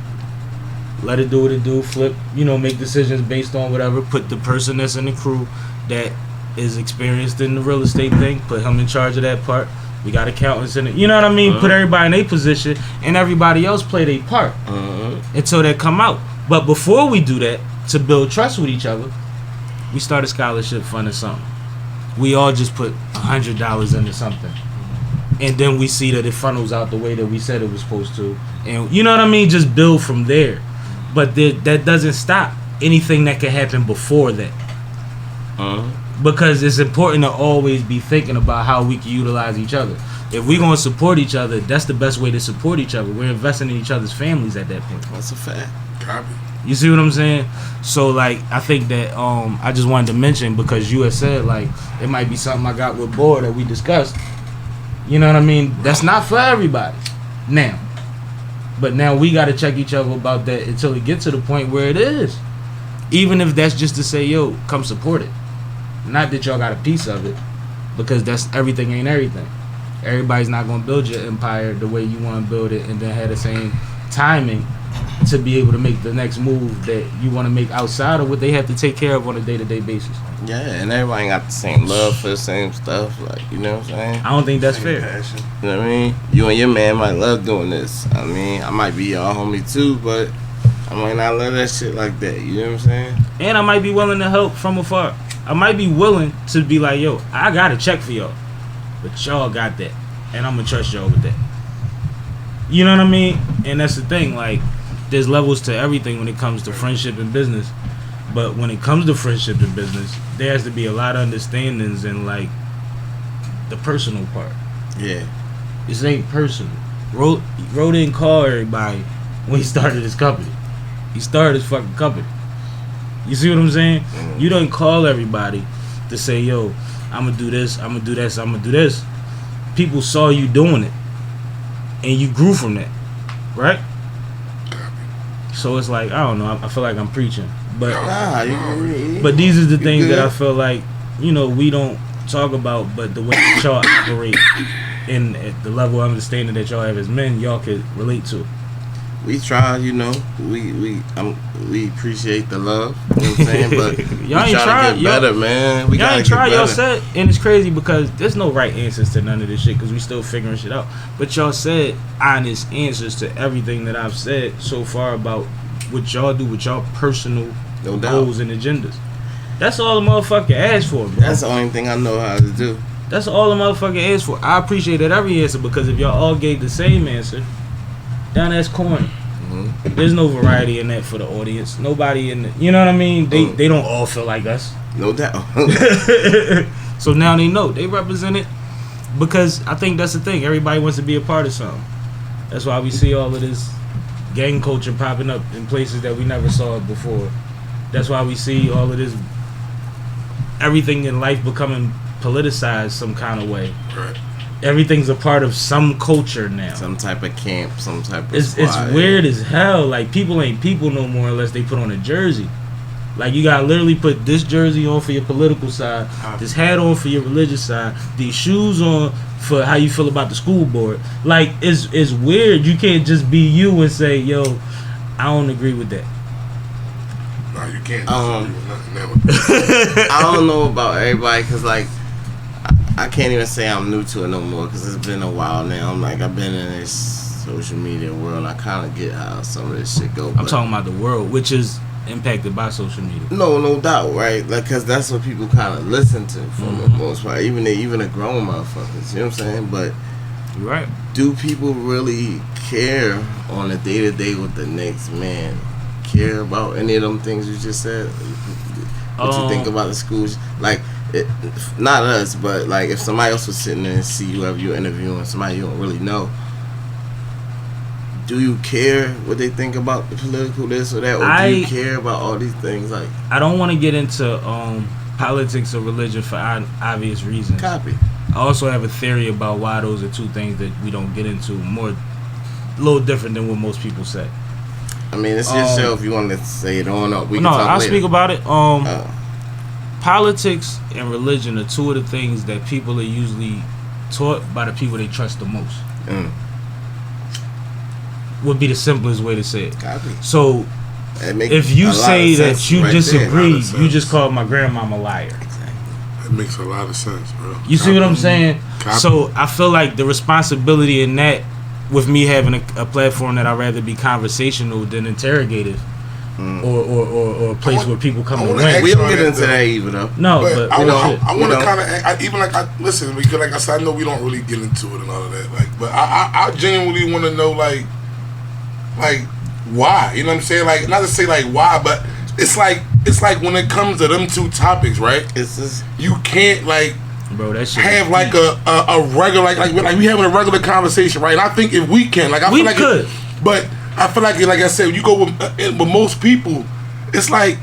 Let it do what it do, flip, make decisions based on whatever. Put the person that's in the crew that is experienced in the real estate thing, put him in charge of that part. We got accountants in it. You know what I mean? Put everybody in their position and everybody else play their part until they come out. But before we do that, to build trust with each other, we start a scholarship fund or something. We all just put $100 into something. And then we see that it funnels out the way that we said it was supposed to. And you know what I mean? Just build from there. But that doesn't stop anything that can happen before that. Because it's important to always be thinking about how we can utilize each other. If we're going to support each other, that's the best way to support each other. We're investing in each other's families at that point. That's a fact. Copy. You see what I'm saying? So, like, I think that I just wanted to mention, because you had said, like, it might be something I got with Boar that we discussed. You know what I mean? That's not for everybody now. But now we got to check each other about that until it gets to the point where it is. Even if that's just to say, yo, come support it. Not that y'all got a piece of it, because that's everything ain't everything. Everybody's not going to build your empire the way you want to build it and then have the same timing to be able to make the next move that you want to make outside of what they have to take care of on a day-to-day basis. Yeah, and everybody ain't got the same love for the same stuff, like, you know what I'm saying? I don't think that's fair. Passion. You know what I mean? You and your man might love doing this. I mean, I might be y'all homie too, but I might not love that shit like that. You know what I'm saying? And I might be willing to help from afar. I might be willing to be like, yo, I got a check for y'all, but y'all got that, and I'm gonna trust y'all with that. You know what I mean? And that's the thing, like, there's levels to everything when it comes to friendship and business. But when it comes to friendship and business, there has to be a lot of understandings in, like, the personal part. Yeah. This ain't personal. Ro didn't call everybody when he started his company. He started his fucking company. You see what I'm saying? Mm-hmm. You don't call everybody to say, yo, I'm going to do this, I'm going to do this, I'm going to do this. People saw you doing it. and you grew from that, right? So it's like, I don't know, I feel like I'm preaching, but but these are the things that I feel like, you know, we don't talk about, but the way that y'all operate and at the level of understanding that y'all have as men, y'all could relate to. We try, you know. We appreciate the love. You know what I'm saying? But y'all ain't tried. To get better, man. Y'all ain't tried. Y'all said, and it's crazy because there's no right answers to none of this shit because we still figuring shit out. But y'all said honest answers to everything that I've said so far about what y'all do with y'all personal goals and agendas. That's all the motherfucker asked for, bro. That's the only thing I know how to do. That's all the motherfucker asked for. I appreciate that every answer because if y'all all gave the same answer, then that's corny. Mm-hmm. There's no variety in that for the audience. Nobody in the, you know what I mean? They don't all feel like us. No doubt. So now they know. They represent it because I think that's the thing. Everybody wants to be a part of something. That's why we see all of this gang culture popping up in places that we never saw it before. That's why we see all of this, everything in life becoming politicized some kind of way. Right. Everything's a part of some culture now. Some type of camp, some type of It's weird as hell. Like, people ain't people no more unless they put on a jersey. Like, you gotta literally put this jersey on for your political side, this hat on for your religious side, these shoes on for how you feel about the school board. Like, it's weird. You can't just be you and say, yo, I don't agree with that. No, you can't. I don't know about everybody because, like, I can't even say I'm new to it no more because it's been a while now. I've been in this social media world and I kind of get how some of this shit go. I'm talking about the world, which is impacted by social media. No doubt, right? Like, because that's what people kind of listen to for the most part. Even the grown motherfuckers, you know what I'm saying? But you're right. Do people really care on a day-to-day with the next man? Care about any of them things you just said? What you think about the schools? Like, not us, but like if somebody else was sitting there and see whoever you're interviewing, somebody you don't really know, do you care what they think about the political this or that, or do you care about all these things? Like, I don't want to get into politics or religion for obvious reasons. Copy. I also have a theory about why those are two things that we don't get into, a little different than what most people say. I mean, it's your show. If you want to say it on up, I'll speak about it. Politics and religion are two of the things that people are usually taught by the people they trust the most. Would be the simplest way to say it. Copy. So, if you say that you disagree, you just call my grandmama a liar. That makes a lot of sense, bro. You see what I'm saying? So, I feel like the responsibility in that, with me having a platform that I'd rather be conversational than interrogative, or a place where people come and win. We don't get into that even though. No, but I want to kind of listen, because like I said, I know we don't really get into it and all of that. Like, but I genuinely want to know like why? You know what I'm saying? Like, not to say like why, but it's like when it comes to them two topics, right? It's just, you can't like. Bro, that shit have like a regular like we having a regular conversation, right? And I think if we can, like, I feel like could, but I feel like I said, you go with most people, it's like,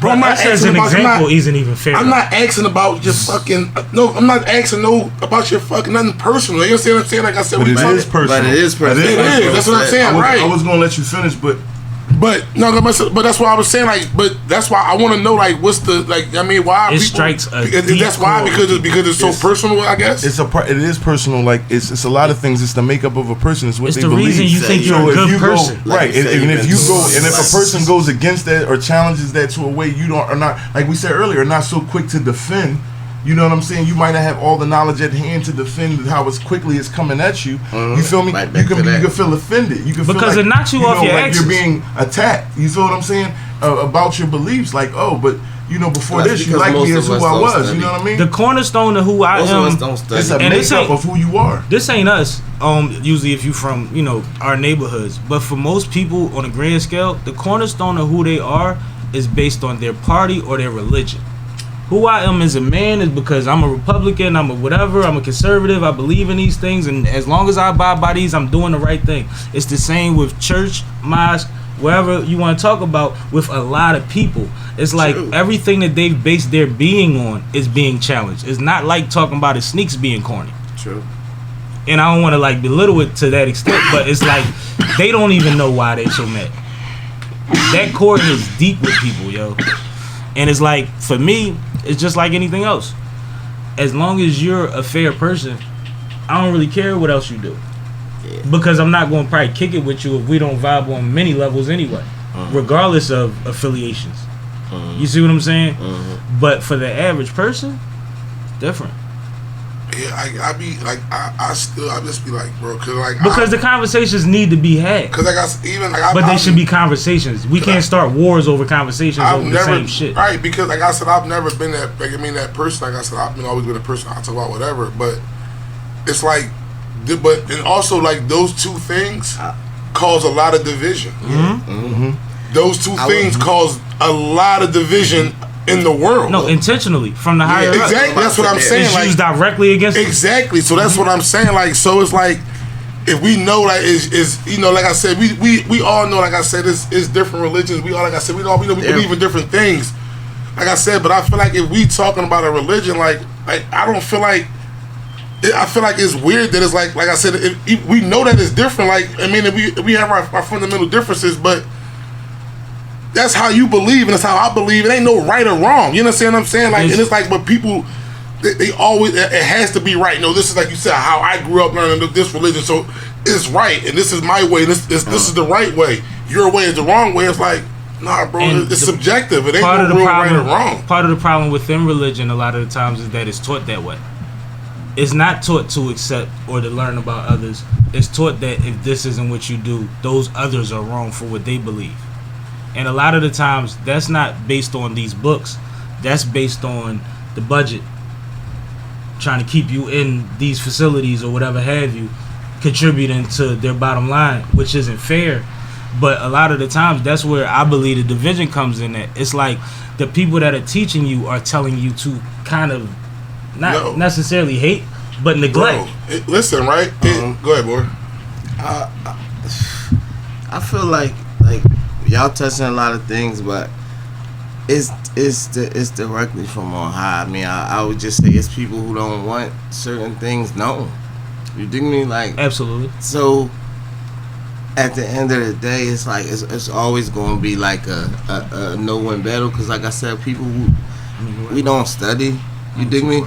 bro, I'm not asking about. Example isn't even fair. I'm not asking about your fucking I'm not asking about your fucking nothing personal. You understand what I'm saying? Like I said, but it is personal. But it is personal. It is. That's what I'm saying, right? I was gonna let you finish, but that's why I was saying, like, but that's why I want to know, like, what's the, like, I mean, why it strikes a deep that's why because it's so personal, I guess. It is personal. Like, it's a lot of things. It's the makeup of a person. It's what it's they the believe. Reason you think you're a good person, right? And if a person goes against that or challenges that to a way you are not, like we said earlier, not so quick to defend. You know what I'm saying? You might not have all the knowledge at hand to defend how as quickly it's coming at you. You feel me? You can feel offended. You can because feel it knocks you off your axis. You're being attacked. You feel what I'm saying? About your beliefs. Like, oh, but you know, before this, you like me as who I was. You know what I mean? The cornerstone of who I am. It's a makeup of who you are. This ain't us. Usually, if you from our neighborhoods, but for most people on a grand scale, the cornerstone of who they are is based on their party or their religion. Who I am as a man is because I'm a Republican, I'm a whatever, I'm a conservative, I believe in these things, and as long as I abide by these, I'm doing the right thing. It's the same with church, mosque, wherever you want to talk about, with a lot of people. It's like everything that they've based their being on is being challenged. It's not like talking about his sneaks being corny. True. And I don't want to like belittle it to that extent, but it's like they don't even know why they so mad. That chord is deep with people, yo. And it's like, for me, it's just like anything else. As long as you're a fair person, I don't really care what else you do. Because I'm not going to probably kick it with you if we don't vibe on many levels anyway, regardless of affiliations. You see what I'm saying? But for the average person, it's different. Yeah, I be like, I just be like, bro, because the conversations need to be had. Because but they should be conversations. We can't start wars over conversations over the same shit. Right? Because like I said, I've never been that. Like, I mean, that person. Like I said, I've always been a person. I talk about whatever, but it's like, and also like those two things cause a lot of division. Those two things cause a lot of division in the world. No, intentionally from the higher up. Exactly, that's what I'm saying. It's used directly against exactly. So that's what I'm saying. Like, so it's like, if we know that is you know, like I said, we all know, like I said, it's different religions. We all, like I said, we believe in different things. Like I said, but I feel like if we talking about a religion, like I don't feel like. I feel like it's weird that it's like I said, if we know that it's different. Like, I mean, we have our fundamental differences, but that's how you believe, and that's how I believe. It ain't no right or wrong. You understand what I'm saying? Like, and it's like, but people, they always, it has to be right. No, this is like you said, how I grew up learning this religion, so it's right, and this is my way. This is the right way. Your way is the wrong way. It's like, nah, bro, it's subjective. It ain't no real right or wrong. Part of the problem within religion, a lot of the times, is that it's taught that way. It's not taught to accept or to learn about others. It's taught that if this isn't what you do, those others are wrong for what they believe. And a lot of the times, that's not based on these books. That's based on the budget. Trying to keep you in these facilities or whatever have you, contributing to their bottom line, which isn't fair. But a lot of the times, that's where I believe the division comes in at. It's like the people that are teaching you are telling you to kind of not necessarily hate, but neglect. Bro, listen, right? Go ahead, boy. I feel like y'all touching a lot of things, but it's directly from on high. I mean, I would just say it's people who don't want certain things known. You dig me? Like, absolutely. So at the end of the day, it's like it's always going to be like a no-win battle, because like I said, people we don't study. You dig me?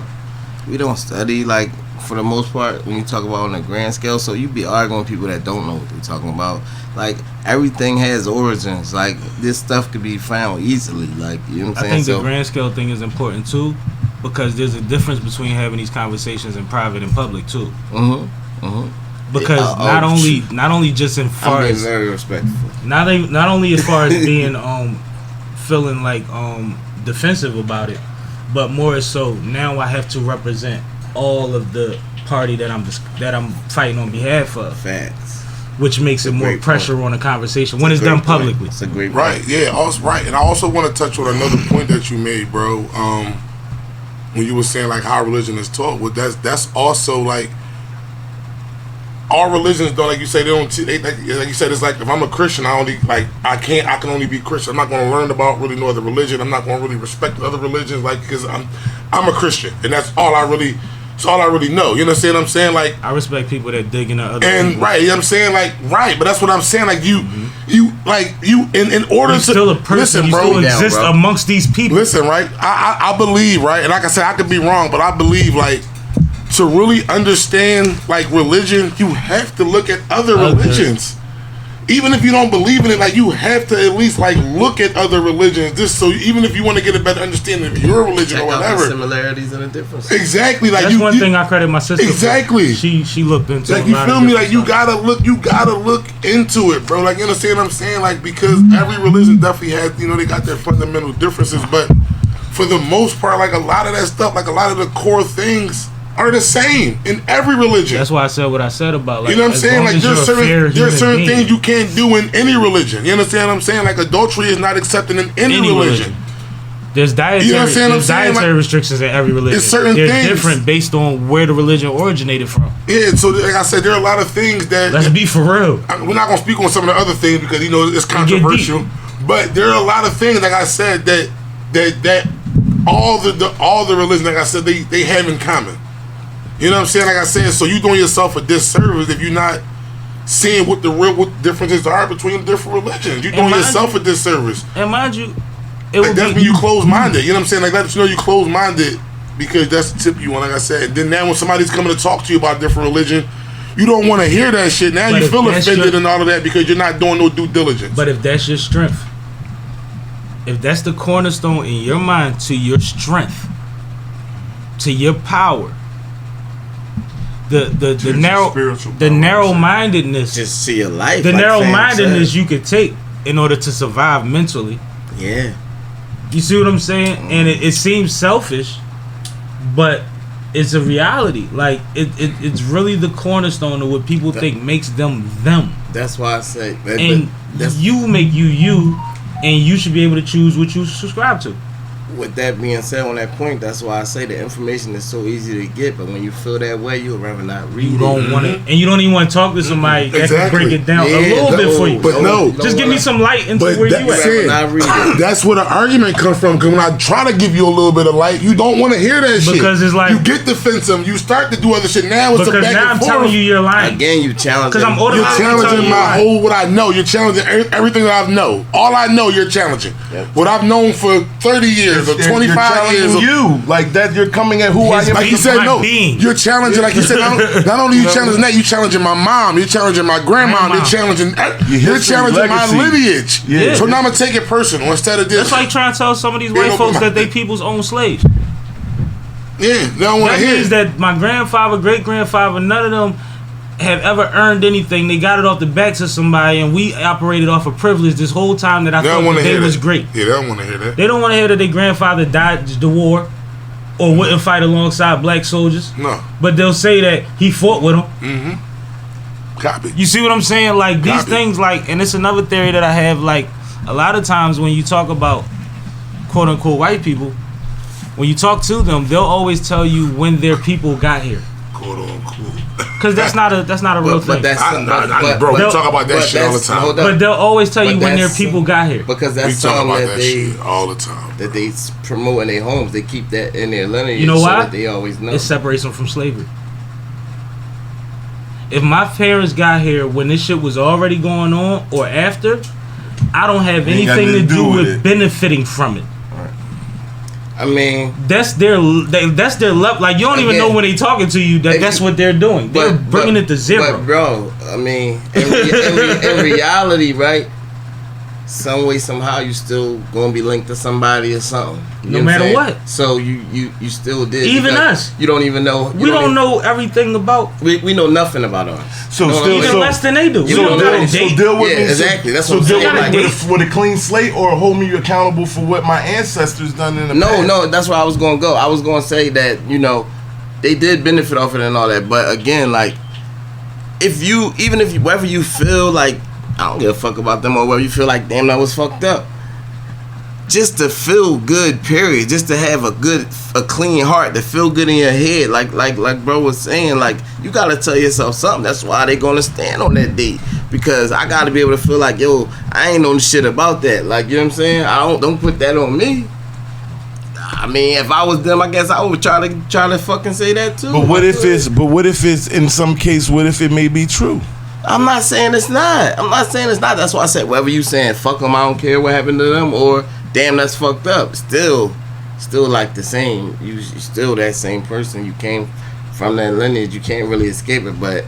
We don't study, like, for the most part, when you talk about on a grand scale. So you be arguing with people that don't know what they're talking about. Like, everything has origins. Like, this stuff could be found easily. Like, you know what I'm saying? I think the grand scale thing is important too, because there's a difference between having these conversations in private and public too. Because not only just in far as very respectful. Not only as far as being feeling like defensive about it, but more so now I have to represent all of the party that I'm fighting on behalf of. Facts. Which makes it more pressure on a conversation when it's done publicly. It's a great point. Right, yeah, also, right. And I also want to touch on another point that you made, bro. When you were saying like how religion is taught, well, that's also like all religions though. Like you say, they don't. Like you said, it's like if I'm a Christian, I can only be Christian. I'm not going to learn about really no other religion. I'm not going to really respect other religions, like, because I'm a Christian, and that's all I really know. You understand what I'm saying? Like, I respect people that dig into other and people. Right, you know what I'm saying? Like, right, but that's what I'm saying. Like, in order You're to still a person, listen, you bro, still exist amongst these people. Listen, right? I believe, right, and like I said, I could be wrong, but I believe, like, to really understand like religion, you have to look at other religions. Even if you don't believe in it, like, you have to at least like look at other religions, just so even if you want to get a better understanding of your religion or whatever. The similarities and the differences. Exactly. Like, that's one thing I credit my sister. Exactly. For. She looked into. Like, you feel me? Like, you gotta look into it, bro. Like, you understand what I'm saying? Like, because every religion definitely has, they got their fundamental differences, but for the most part, like, a lot of that stuff, like a lot of the core things are the same in every religion. That's why I said what I said about, like, you know what I'm saying? Like, there's certain things you can't do in any religion. You understand what I'm saying? Like, adultery is not accepted in any religion. There's dietary restrictions in every religion. It's certain things. They're different based on where the religion originated from. Yeah, so like I said, there are a lot of things that... Let's be for real. We're not going to speak on some of the other things because, it's controversial. But there are a lot of things, like I said, that all the religions, like I said, they have in common. You know what I'm saying? Like I said, so you doing yourself a disservice if you're not seeing what differences are between different religions. You doing yourself a disservice. And mind you, like that's when you close-minded. You know what I'm saying? Like let you know you close-minded because that's the tip you want. Like I said, and then now when somebody's coming to talk to you about different religion, you don't want to hear that shit. Now you feel offended and all of that because you're not doing no due diligence. But if that's your strength, if that's the cornerstone in your mind to your strength, to your power, the narrow-mindedness, just see your life. The narrow-mindedness you could take in order to survive mentally. Yeah. You see what I'm saying? And it seems selfish, but it's a reality. Like it's really the cornerstone of what people think makes them them. That's why I say. And you make you, and you should be able to choose what you subscribe to. With that being said, on that point, that's why I say the information is so easy to get, but when you feel that way, you'll rather not read it. You don't want it, and you don't even want to talk to somebody that can break it down a little bit for you. But just give me some light into where you at. That's where the argument comes from. Because when I try to give you a little bit of light, you don't want to hear that shit. Because it's like you get defensive, you start to do other shit. Now it's a back now and I'm telling you you're lying. Again, you challenge. Because I'm You're challenging my whole what I know. You're challenging everything that I know. All I know, you're challenging. What I've known for 30 years or 25 years. You like that. You're coming at who I am. Like you said, no. You're challenging. Like you said, not only you challenging that, you challenging my mom. You're challenging my grandma. You're challenging. You're challenging my lineage. Yeah. So now I'm gonna take it personal instead of this. That's like trying to tell some of these white folks that they people's own slaves. Yeah, they don't want to hear. That means that my grandfather, great grandfather, none of them have ever earned anything. They got it off the backs of somebody, and we operated off of privilege this whole time that I thought that they was great. Yeah, they don't want to hear that. They don't want to hear that their grandfather died the war or wouldn't fight alongside black soldiers. No. But they'll say that he fought with them. Mm-hmm. Copy. You see what I'm saying? Like these things, like, and it's another theory that I have. Like a lot of times when you talk about quote unquote white people, when you talk to them, they'll always tell you when their people got here. Quote unquote. Because that's not a real thing. Bro, we talk about that shit all the time. But they'll always tell you when their people got here. Because that's we talk about that they shit all the time. That they promote in their homes. They keep that in their lineage. You know why? So that they always know. It separates them from slavery. If my parents got here when this shit was already going on or after, I don't have anything to do with benefiting from it. I mean, that's their love. Like you don't even know when they talking to you that's what they're doing. They're bringing it to zero. But bro, I mean, in reality, right? Some way, somehow, you still gonna be linked to somebody or something. No matter what. So you still did. Even us. You don't even know. We don't know everything about. We know nothing about us. So even less than they do. We don't know how to date. So deal with me. Exactly. That's so what deal I'm saying. with a clean slate, or hold me accountable for what my ancestors done in the past. No. That's where I was gonna go. I was gonna say that they did benefit off it and all that, but again, like whether you feel like I don't give a fuck about them or whether you feel like damn that was fucked up. Just to feel good, period. Just to have a clean heart, to feel good in your head, like bro was saying, like you gotta tell yourself something. That's why they gonna stand on that date, because I gotta be able to feel like, yo, I ain't know shit about that. Like, you know what I'm saying? Don't put that on me. I mean, if I was them, I guess I would try to fucking say that too. But what if it's in some case? What if it may be true? I'm not saying it's not. That's why I said whether you saying fuck them, I don't care what happened to them, or damn that's fucked up. Still like the same. You still that same person. You came from that lineage. You can't really escape it. But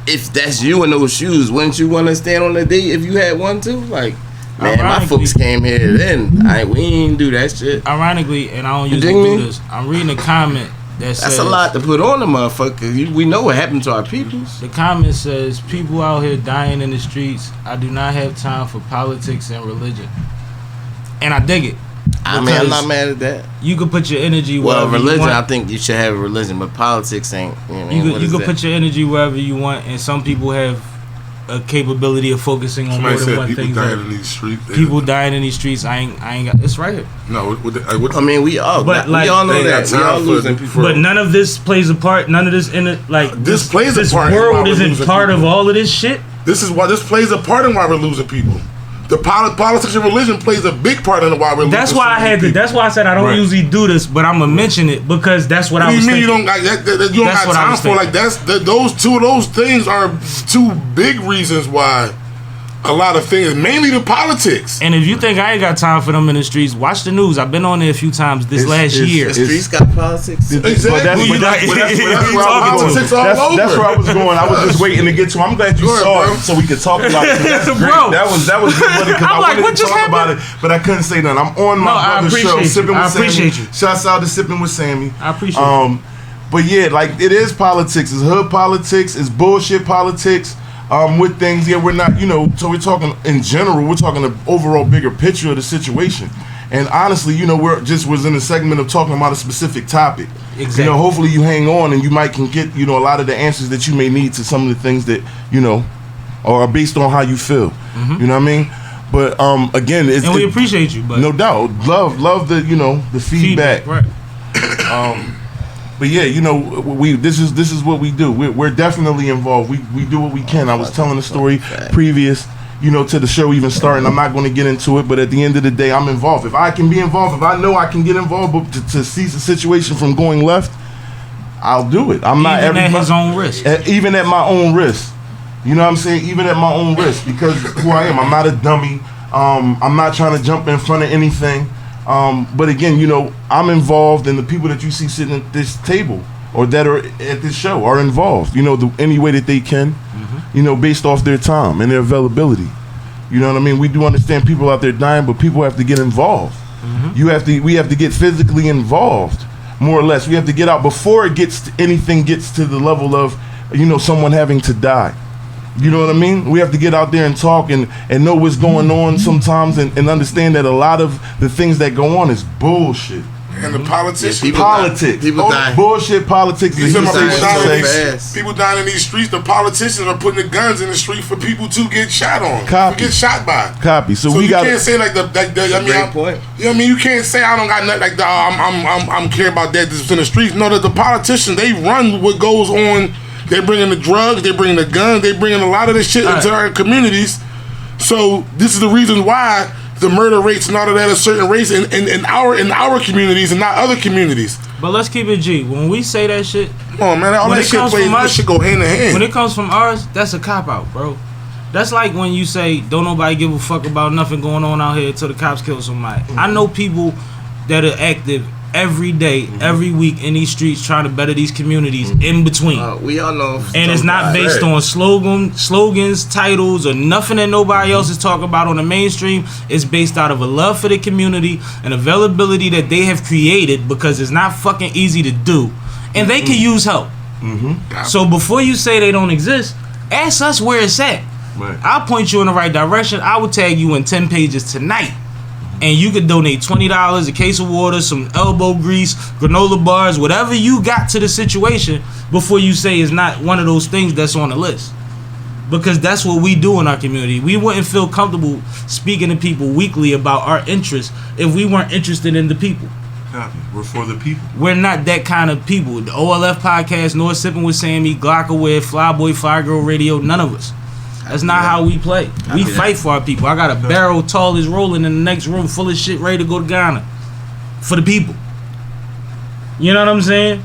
if that's you in those shoes, wouldn't you want to stand on the date if you had one too? Like, man, my folks came here then. We ain't do that shit. Ironically, and I don't usually do this, I'm reading a comment that says... That's a lot to put on the motherfucker. We know what happened to our peoples. The comment says, people out here dying in the streets. I do not have time for politics and religion. And I dig it. I mean, I'm not mad at that. You could put your energy wherever religion, you want. I think you should have a religion, but politics ain't. You could put your energy wherever you want, and some people have a capability of focusing on more than one thing. People dying in these streets. People dying in these streets. I ain't got. It's right here. No, I mean, we all. But we all know that. We all losing people. But none of this plays a part. None of this this plays a part. This world isn't part of all of this shit. This is why this plays a part in why we're losing people. the politics and religion plays a big part in why we're. That's why I had to. That's why I said I don't usually do this, but I'm gonna mention it because that's what I was thinking. You don't got that, you don't got time for like those two of those things are two big reasons why. A lot of things, mainly the politics. And if you think I ain't got time for them in the streets, watch the news. I've been on there a few times this last year. The streets got politics. Exactly. That's where I was going. I was just waiting to get to. I'm glad you saw it so we could talk about it. That's great. Bro, that was good because I like, wanted to talk about it, but I couldn't say nothing. I'm on my brother's show, Sippin' with Sammie. Shouts out to Sippin' with Sammie. I appreciate you. But yeah, like it is politics. It's hood politics. It's bullshit politics. With things, we're not, so we're talking in general, we're talking the overall bigger picture of the situation. And honestly, we're just was in a segment of talking about a specific topic. Exactly. Hopefully you hang on and you might can get, a lot of the answers that you may need to some of the things that, are based on how you feel. Mm-hmm. You know what I mean? But again, we appreciate you, but no doubt. Love the, the feedback. Right. But yeah, this is what we do. We're definitely involved. We do what we can. I was telling a story previous, to the show even starting. I'm not going to get into it, but at the end of the day, I'm involved. If I can be involved, if I know I can get involved, but to seize the situation from going left, I'll do it. I'm not at his own risk. Even at my own risk. You know what I'm saying? Even at my own risk, because who I am. I'm not a dummy. I'm not trying to jump in front of anything. But again, I'm involved, and the people that you see sitting at this table or that are at this show are involved, any way that they can, based off their time and their availability. You know what I mean? We do understand people out there dying, but people have to get involved. Mm-hmm. We have to get physically involved, more or less. We have to get out before anything gets to the level of, someone having to die. You know what I mean? We have to get out there and talk and know what's going on sometimes and understand that a lot of the things that go on is bullshit. And the politics. Politics. People dying. Bullshit politics. People dying in these streets. The politicians are putting the guns in the street for people to get shot on. Copy. Get shot by. Copy. So you got. Can't say like the point. You know what I mean? You can't say I don't got nothing like that. I'm care about that. That's in the streets. No, that the politicians, they run what goes on. They bring in the drugs, they bring in the guns, they bring in a lot of this shit into our communities. So this is the reason why the murder rates and all of that are certain rates in our communities and not other communities. But let's keep it G. When we say that shit, oh man, all that shit that shit go hand in hand. When it comes from ours, that's a cop out, bro. That's like when you say don't nobody give a fuck about nothing going on out here until the cops kill somebody. Mm-hmm. I know people that are active every day, every week in these streets trying to better these communities in between. We all know. And it's not based on slogans, titles, or nothing that nobody else is talking about on the mainstream. It's based out of a love for the community and availability that they have created because it's not fucking easy to do. And they can use help. Mm-hmm. So before you say they don't exist, ask us where it's at. Right. I'll point you in the right direction. I will tag you in 10 pages tonight. And you could donate $20, a case of water, some elbow grease, granola bars, whatever you got to the situation before you say it's not one of those things that's on the list. Because that's what we do in our community. We wouldn't feel comfortable speaking to people weekly about our interests if we weren't interested in the people. We're for the people. We're not that kind of people. The OLF podcast, nor Sippin' with Sammie, glocawearradiostation, Flyboy, Fly Girl Radio, none of us. That's not how we play. We fight for our people. I got a barrel tall as rolling in the next room full of shit ready to go to Ghana. For the people. You know what I'm saying?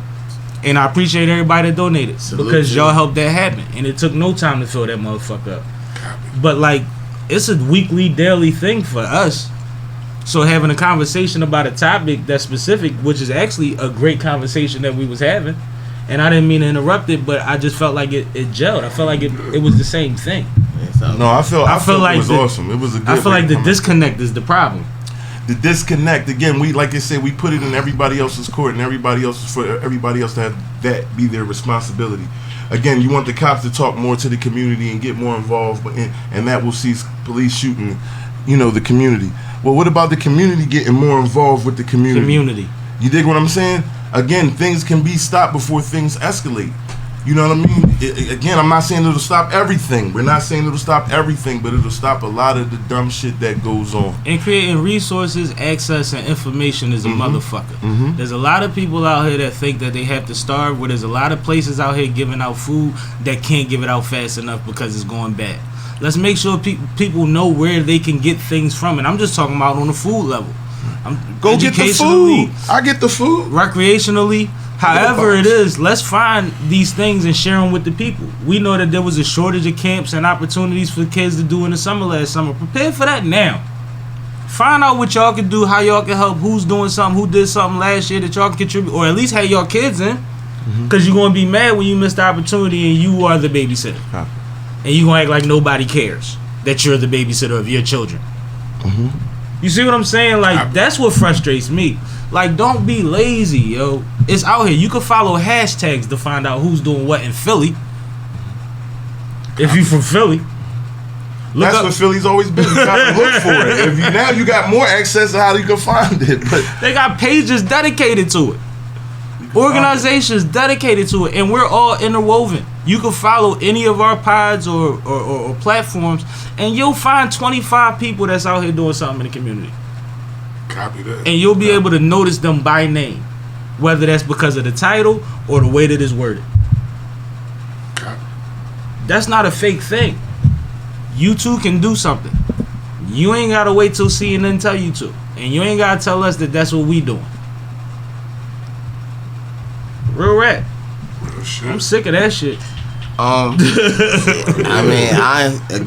And I appreciate everybody that donated. Because y'all helped that happen. And it took no time to fill that motherfucker up. But like, it's a weekly, daily thing for us. So having a conversation about a topic that's specific, which is actually a great conversation that we was having. And I didn't mean to interrupt it, but I just felt like it gelled. I felt like it was the same thing. No, I feel like it was awesome. It was a good. I feel like the disconnect is the problem. The disconnect again. We like I said, we put it in everybody else's court, and everybody else to have that be their responsibility. Again, you want the cops to talk more to the community and get more involved, and that will cease police shooting, the community. Well, what about the community getting more involved with the community? You dig what I'm saying? Again, things can be stopped before things escalate. You know what I mean? Again, I'm not saying it'll stop everything. We're not saying it'll stop everything, but it'll stop a lot of the dumb shit that goes on. And creating resources, access, and information is a motherfucker. Mm-hmm. There's a lot of people out here that think that they have to starve, where there's a lot of places out here giving out food that can't give it out fast enough because it's going bad. Let's make sure people know where they can get things from. And I'm just talking about on the food level. Go get the food. I get the food. Recreationally, however it is, let's find these things and share them with the people. We know that there was a shortage of camps and opportunities for kids to do in the summer last summer. Prepare for that now. Find out what y'all can do, how y'all can help, who's doing something, who did something last year that y'all can contribute, or at least have y'all kids in. Because you're going to be mad when you miss the opportunity and you are the babysitter. And you're going to act like nobody cares that you're the babysitter of your children. You see what I'm saying? Like, that's what frustrates me. Like, don't be lazy, yo. It's out here. You can follow hashtags to find out who's doing what in Philly. If you from Philly. That's what Philly's always been. You gotta look for it. Now you got more access to how you can find it. But they got pages dedicated to it. Organizations dedicated to it. And we're all interwoven. You can follow any of our pods or platforms, and you'll find 25 people that's out here doing something in the community. Copy that. And you'll be able to notice them by name, whether that's because of the title or the way that it's worded. Copy. That's not a fake thing. You too can do something. You ain't gotta wait till CNN tell you to, and you ain't gotta tell us that that's what we doing. Real rap. I'm sick of that shit. I mean,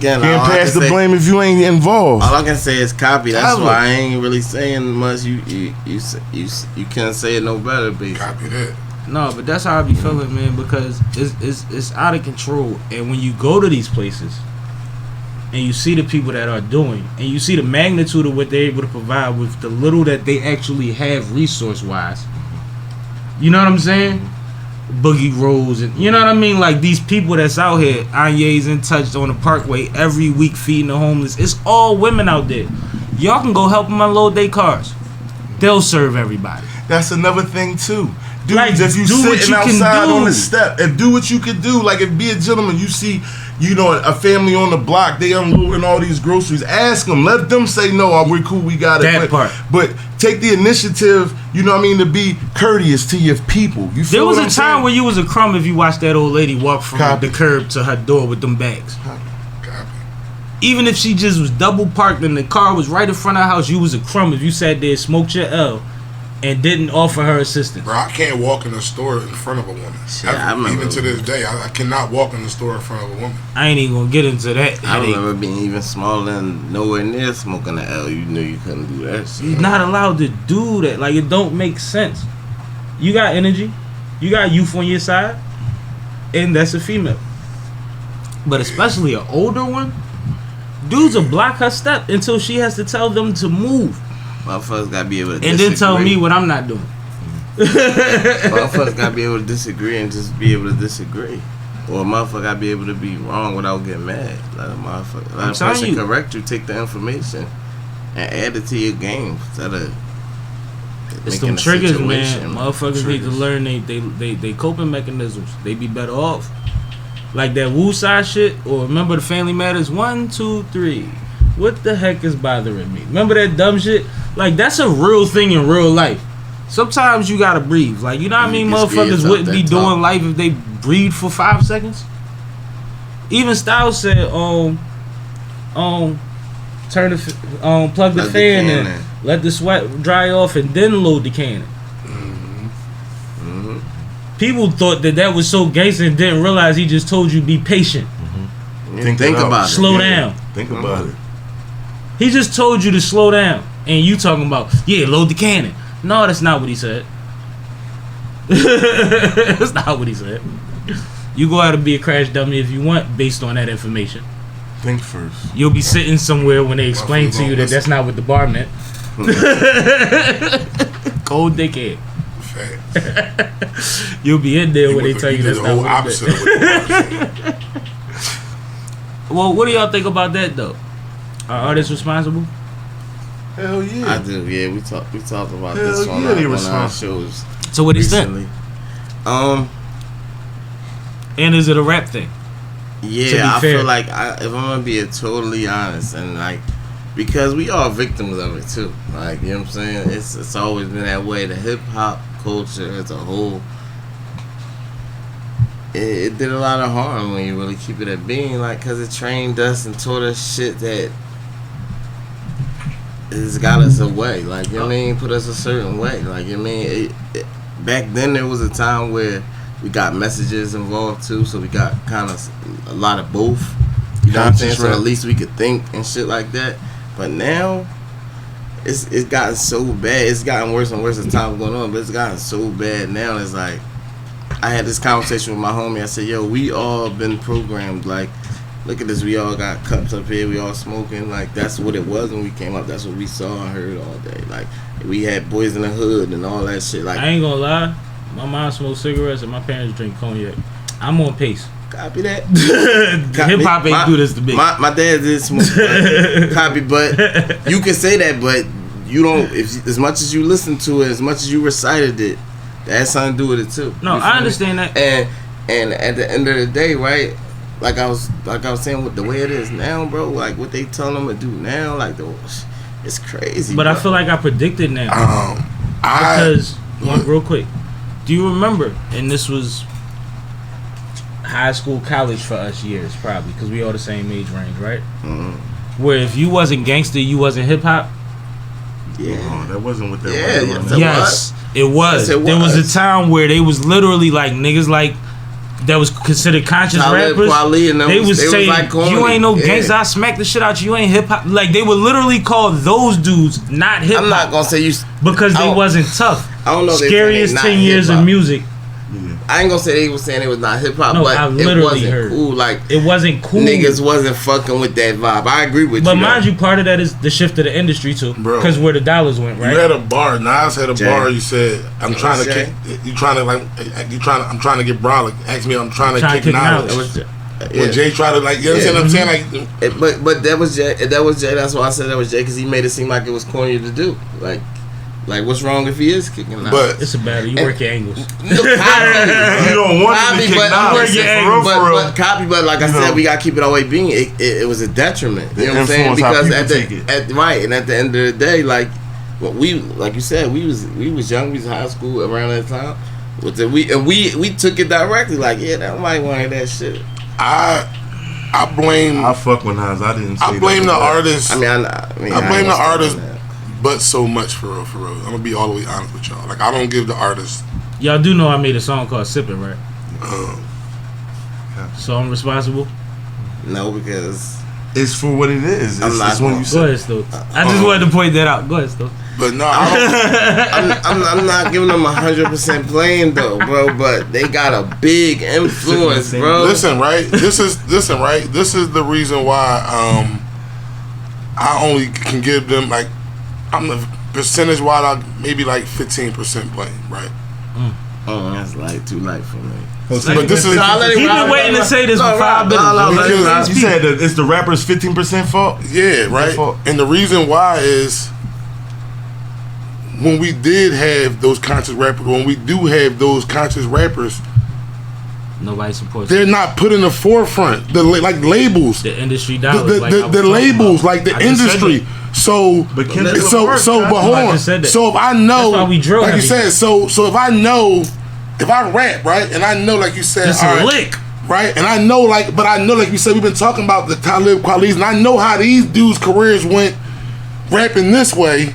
can't pass the blame if you ain't involved. All I can say is copy. That's why I ain't really saying much. You can't say it no better, baby. Copy that. No, but that's how I be feeling, man, because it's out of control. And when you go to these places and you see the people that are doing, and you see the magnitude of what they're able to provide with the little that they actually have resource wise, you know what I'm saying? Boogie Rose, and you know what I mean? Like, these people that's out here, Anye's in touch on the Parkway every week feeding the homeless. It's all women out there. Y'all can go help them unload their cars. They'll serve everybody. That's another thing too. Dudes, like, if you sitting outside on the step, and do what you can do. Like, if be a gentleman, you see, you know, a family on the block, they unloading all these groceries. Ask them, let them say no. We're cool, we got it. That part. But take the initiative, you know what I mean, to be courteous to your people. You feel there was what a time saying? where you was a crumb if you watched that old lady walk from the curb to her door with them bags. Even if she just was double parked and the car was right in front of her house, you was a crumb if you sat there, smoked your L, and didn't offer her assistance. Bro, I can't walk in a store in front of a woman. Even to this day, I cannot walk in the store in front of a woman. I ain't even gonna get into that. I remember being even smaller and nowhere near smoking the L. You knew you couldn't do that shit. You're not allowed to do that. Like, it don't make sense. You got energy, you got youth on your side, and that's a female. But especially an older one, dudes will block her step until she has to tell them to move. Motherfuckers gotta be able to and disagree. then tell me what I'm not doing. Motherfuckers gotta be able to disagree and just be able to disagree. Or a motherfucker gotta be able to be wrong without getting mad. Let a person correct you, take the information and add it to your game instead of it's them triggers, man. Motherfuckers need to learn they coping mechanisms. They be better off. Like that woosah shit, or remember the Family Matters 1, 2, 3. What the heck is bothering me? Remember that dumb shit? Like, that's a real thing in real life. Sometimes you gotta breathe. Like, you know what I mean? Motherfuckers wouldn't be doing life if they breathe for 5 seconds. Even Styles said, turn the plug the fan in, let the sweat dry off, and then load the cannon. People thought that was so gangster and didn't realize he just told you be patient. Think about it. Slow down. Think about it. He just told you to slow down, and you talking about, load the cannon. No, that's not what he said. That's not what he said. You go out and be a crash dummy if you want, based on that information. Think first. You'll be sitting somewhere when they explain to you that that's not what the bar meant. Cold dickhead. You'll be in there when they tell you that's not what it meant. Well, what do y'all think about that though? Are artists responsible? Hell yeah. I do. Yeah, we talked about this on our shows. To what extent? And is it a rap thing? Yeah, I feel like if I'm gonna be totally honest, and like, because we are victims of it too. Like, you know what I'm saying? It's always been that way. The hip hop culture as a whole, it did a lot of harm when you really keep it at being, like, because it trained us and taught us shit that it's got us away, like, you know what I mean, put us a certain way, like, you know what I mean, back then there was a time where we got messages involved too, so we got kind of a lot of both, you know what I'm saying, so at least we could think and shit like that, but now, it's gotten so bad, it's gotten worse and worse as time going on, but it's gotten so bad now, it's like, I had this conversation with my homie, I said, yo, we all been programmed, like, look at this, we all got cups up here, we all smoking, like, that's what it was when we came up, that's what we saw and heard all day, like, we had Boys in the Hood and all that shit, like. I ain't gonna lie, my mom smoked cigarettes and my parents drink cognac. I'm on pace. Copy that. Hip hop ain't do this to me. My dad did smoke, copy, but you can say that, but you don't, if as much as you listen to it, as much as you recited it, that has something to do with it too. No, I understand that. And at the end of the day, right? Like I was saying, with the way it is now, bro. Like what they telling them to do now, like it's crazy. But bro. I feel like I predicted now. Because real quick, do you remember? And this was high school, college for us years, probably, because we all the same age range, right? Mm-hmm. Where if you wasn't gangster, you wasn't hip hop. Yeah, that wasn't what that was. Yes, it was. There was a time where they was literally like niggas like that was considered conscious rappers. They was saying, like, you ain't no gangster, I smack the shit out you ain't hip hop. Like they would literally call those dudes not hip hop. I'm not gonna say you because they wasn't tough. I don't know. Scariest 10 years of music. I ain't gonna say they was saying it was not hip hop, no, but it wasn't cool. Like it wasn't cool. Niggas wasn't fucking with that vibe. I agree with you. But mind you, part of that is the shift of the industry too, because where the dollars went, right? You had a bar. Nas had a bar. You said, "I'm trying to kick." I'm trying to get Brown. Like, ask me, I'm trying to kick knowledge. When Jay tried to, like, you understand what I'm saying? Like, but that was Jay. That was Jay. That's why I said that was Jay, because he made it seem like it was corny to do. Like, what's wrong if he is kicking knowledge? But it's a battle. You work your angles. You don't want to kick knowledge. But copy. But like I said, we gotta keep it always being. It was a detriment. You know what I'm saying? Because at the end of the day, like like you said, we was young. We was high school around that time. We took it directly. Like, yeah, that might want to hear that shit. I blame. I fuck with Nas. I didn't. I blame the artist. I blame the artist. But so much for real. I'm gonna be all the way honest with y'all. Like, I don't give the artist. Y'all do know I made a song called Sippin, right? So I'm responsible? No, because it's for what it is. It's when you go ahead, Stokes. I just wanted to point that out. Go ahead, Stokes. But no, I'm not giving them 100% blame though, bro. But they got a big influence, bro. Listen, right? This is the reason why I only can give them, like, I'm the percentage wise, maybe like 15% blame, right? Oh, that's like too light for me. But this is. He's been waiting to say this for 5 minutes. Because you said that it's the rapper's 15% fault. Yeah, right. And the reason why is when we did have those conscious rappers, when we do have those conscious rappers, nobody supports. They're not put in the forefront. The labels, the industry dollars, the labels, like the industry. So but hold on. So if I know, like you said, so if I know, if I rap, right, and I know, like you said, it's a lick, right, and I know, like you said, we've been talking about the Talib Kweli's, and I know how these dudes' careers went rapping this way.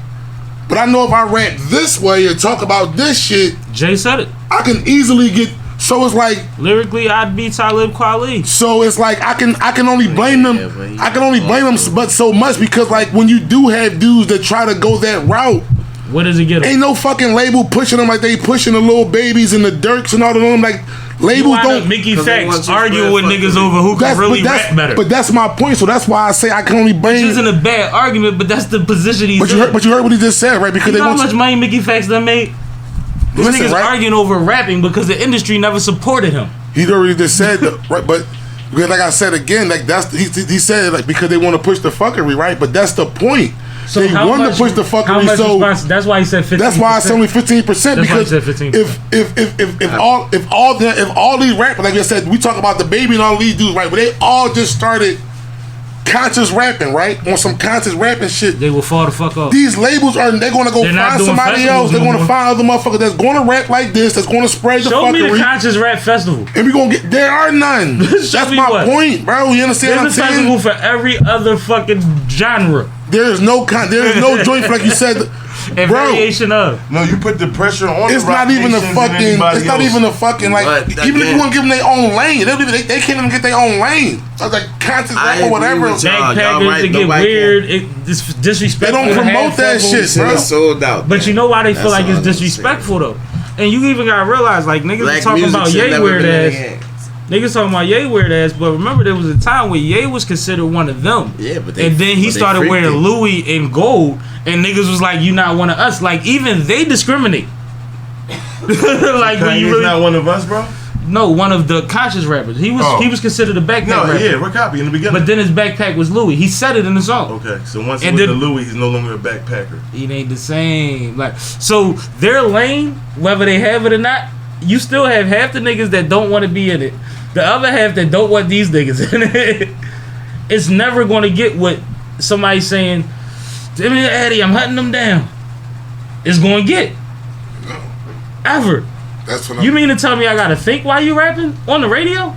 But I know if I rap this way and talk about this shit, Jay said it, I can easily get. So it's like lyrically, I'd be Talib Kweli. So it's like I can only blame them. I can only blame them, but so much because, like, when you do have dudes that try to go that route, what does it get? Ain't no fucking label pushing them like they pushing the little babies and the Dirks and all of them. Like, labels don't. Mickey Facts arguing with niggas over who can really rap better. But that's my point. So that's why I say I can only blame. Which isn't a bad argument, but that's the position he's in. But you heard what he just said, right? Because you know how much money Mickey Facts done made. This nigga's arguing over rapping because the industry never supported him. He already just said, right? But like I said again, like that's he said, like, because they want to push the fuckery, right? But that's the point. So they want to push the fuckery. So that's why he said 15%. That's why it's only 15%. Because if all these rappers, like I said, we talk about the baby and all these dudes, right? But they all just started conscious rapping, right? On some conscious rapping shit. They will fall the fuck off. These labels they're gonna go find somebody else. They're gonna find other motherfucker that's gonna rap like this. That's gonna spread the fuckery. Show me the conscious rap festival. And we gonna there are none. That's my point, bro. You understand what I'm saying? There's a festival for every other fucking genre. There is no joint like you said. And variation of. No, you put the pressure on. It's not even the fucking. It's not even the fucking like. Even if you want to give them their own lane, they can't even get their own lane. So it's like conscious rap or whatever. Backpackers, it get weird. It's disrespectful. They don't promote that shit, bro. Sold out. But you know why they feel like it's disrespectful though. And you even gotta realize, like niggas are talking about Ye weird ass. Niggas talking about Ye weird ass, but remember there was a time where Ye was considered one of them. Yeah, but and then he started wearing Louis in gold, and niggas was like, "You not one of us." Like even they discriminate. Like when you really not one of us, bro. No, one of the conscious rappers. He was considered a backpack rapper. Yeah, we're copying in the beginning. But then his backpack was Louis. He said it in the song. Okay, so once he was the Louis, he's no longer a backpacker. It ain't the same. Like so, their lane, whether they have it or not, you still have half the niggas that don't want to be in it. The other half that don't want these niggas in it. It's never going to get what somebody saying, "Give me the Eddie, I'm hunting them down." It's going to get. No. Ever. That's what you mean to tell me I got to think while you rapping on the radio?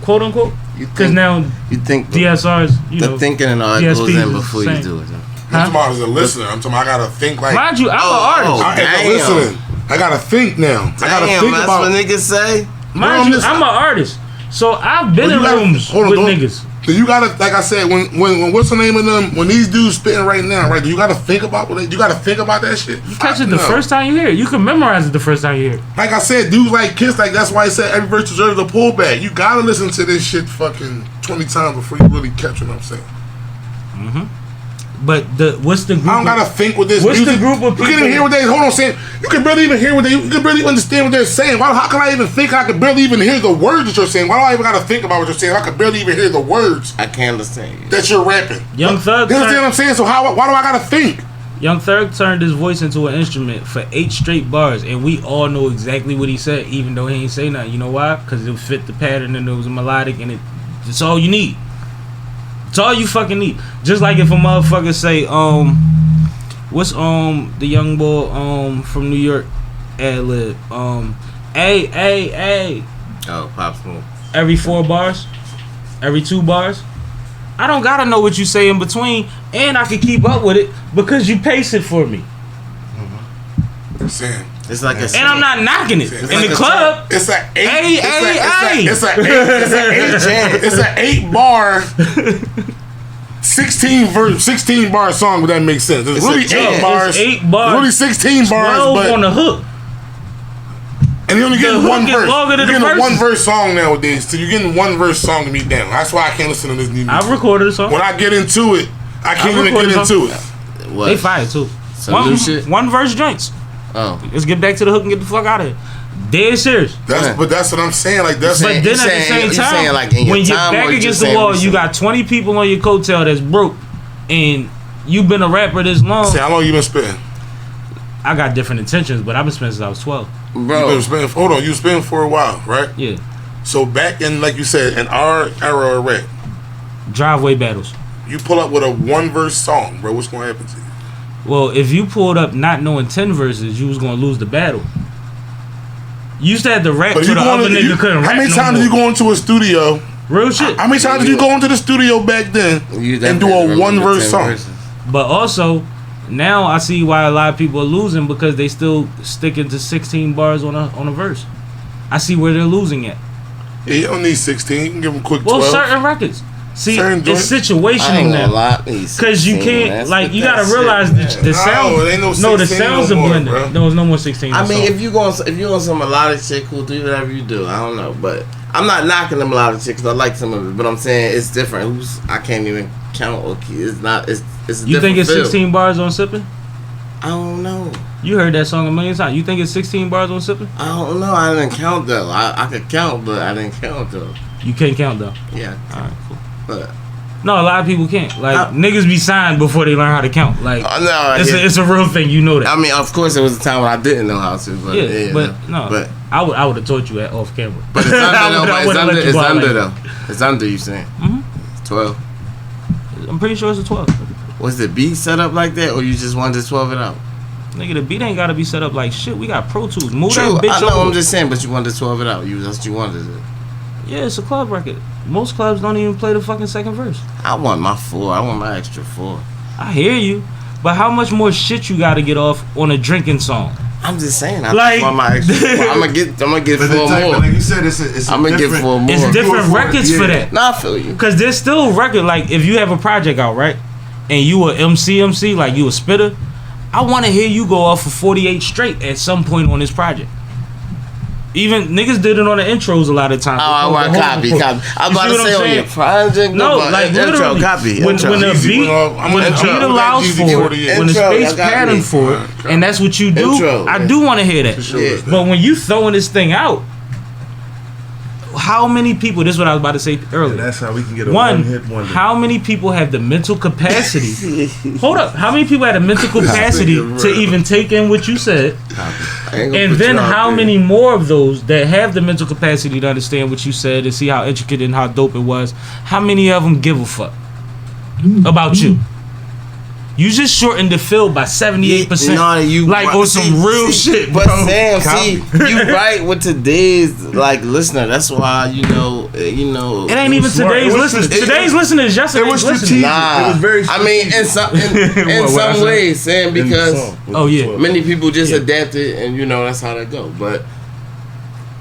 Quote unquote? Because now you think DSRs, you know. The thinking and all that goes in before you do it. I'm talking about as a listener. I'm talking about I got to think like. Mind you, I'm an artist. As a listener, I got to think now. I got to think that's about what niggas say. Mind you, I'm an artist, so I've been in rooms with niggas. So you gotta, like I said, when what's the name of them? When these dudes spitting right now, right? You gotta think about you gotta think about that shit. You catch it the first time you hear it. You can memorize it the first time you hear it. Like I said, dudes like Kiss, like that's why I said every verse deserves a pullback. You gotta listen to this shit fucking 20 times before you really catch what I'm saying. Mm-hmm. But what's the group? I don't gotta think with this. What's music. the group of people? You can't even hear what they. Hold on, saying you can barely even hear what they. You can barely understand what they're saying. How can I even think? I can barely even hear the words that you're saying. Why do I even gotta think about what you're saying? I can barely even hear the words. I can't understand you. That you're rapping. Young Thug. You understand what I'm saying? So why do I gotta think? Young Thug turned his voice into an instrument for 8 straight bars, and we all know exactly what he said, even though he ain't say nothing. You know why? Because it fit the pattern, and it was melodic, and it's all you need. It's all you fucking need. Just like if a motherfucker say, what's the young boy from New York ad lib? Hey. Oh, Pop Smoke. Every 4 bars, every 2 bars. I don't gotta know what you say in between, and I can keep up with it because you pace it for me. Sam. It's like a and I'm not knocking it. In like the club, it's an 8. It's an 8 bar, 16 bar song. But that makes sense. It's really 8 bars. It's 8 bars. Really 16 bars. 12 but on the hook. And you only getting one verse. You're getting a 1 verse song nowadays. So you're getting 1 verse song to be down. That's why I can't listen to this new music. I've recorded a song. When I get into it, I can't even get into it. What? They fire too. One verse joints. Oh, let's get back to the hook and get the fuck out of here. Dead serious. But that's what I'm saying. Like that's. But then at the same time, like when you're back against the wall, you got 20 people on your coattail that's broke, and you've been a rapper this long. Say, how long you been spitting? I got different intentions, but I've been spitting since I was 12. Bro, you been spitting. Hold on, you spitting for a while, right? Yeah. So back in, like you said, in our era of rap, driveway battles. You pull up with a 1 verse song, bro. What's gonna happen to you? Well, if you pulled up not knowing 10 verses, you was gonna lose the battle. You used to have to rap to the other nigga couldn't rap. How many times did you go into a studio? Real shit. How many times did you go into the studio back then and do a 1 verse song? But also, now I see why a lot of people are losing because they still sticking to 16 bars on a verse. I see where they're losing at. Yeah, you don't need 16. You can give them quick 12. Well, certain records. See, it's situational now. Because you can't, like, you gotta realize the sound. No, the sounds are blended. No, there's no more 16. I mean, if you on some melodic shit, cool, do whatever you do. I don't know, but I'm not knocking the melodic shit because I like some of it. But I'm saying it's different. I can't even count. Okay, it's not. It's a different. You think it's feel. 16 bars on Sippin? I don't know. You heard that song a million times. You think it's 16 bars on Sippin? I don't know. I didn't count though. I could count, but I didn't count though. You can't count though. Yeah. All right. Cool. But no, a lot of people can't. Like niggas be signed before they learn how to count. Like it's a real thing. You know that. I mean, of course, there was a time when I didn't know how to. But but I would have taught you that off camera. But it's under though. It's under though. It's under. You saying? 12. I'm pretty sure it's a 12. Was the beat set up like that, or you just wanted to 12 it out? Nigga, the beat ain't gotta be set up like shit. We got Pro Tools. Move True, that bitch I know. over. I'm just saying, but you wanted to 12 it out. That's what you wanted it. Yeah, it's a club record. Most clubs don't even play the fucking second verse. I want my 4. I want my extra 4. I hear you, but how much more shit you gotta get off on a drinking song? I'm just saying. I Like- want my extra 4. I'm gonna get 4 more. Like you said, it's I'm gonna get 4 more. It's different records for that. Nah, I feel you. Cause there's still record, like if you have a project out, right? And you a MC, like you a spitter, I wanna hear you go off for 48 straight at some point on this project. Even niggas did it on the intros a lot of times. Oh, I want copy. I'm about to say on your project. No, like intro, literally. copy. When the beat allows for it, when the space pattern for it, and that's what you do, I do want to hear that. Yeah. But when you throwing this thing out, how many people? This is what I was about to say earlier. That's how we can get a one-hit wonder. How many people have the mental capacity? Hold up. How many people have the mental capacity to even take in what you said? And then how many more of those that have the mental capacity to understand what you said and see how intricate and how dope it was? How many of them give a fuck about you? You just shortened the field by 78%. Like on some real shit, bro. But Sam, see, you right with today's like listener. That's why you know. It ain't even today's listeners. Today's listeners is yesterday's listeners. Nah, it was very I mean, in some ways, Sam, because many people just adapted, and that's how that go. But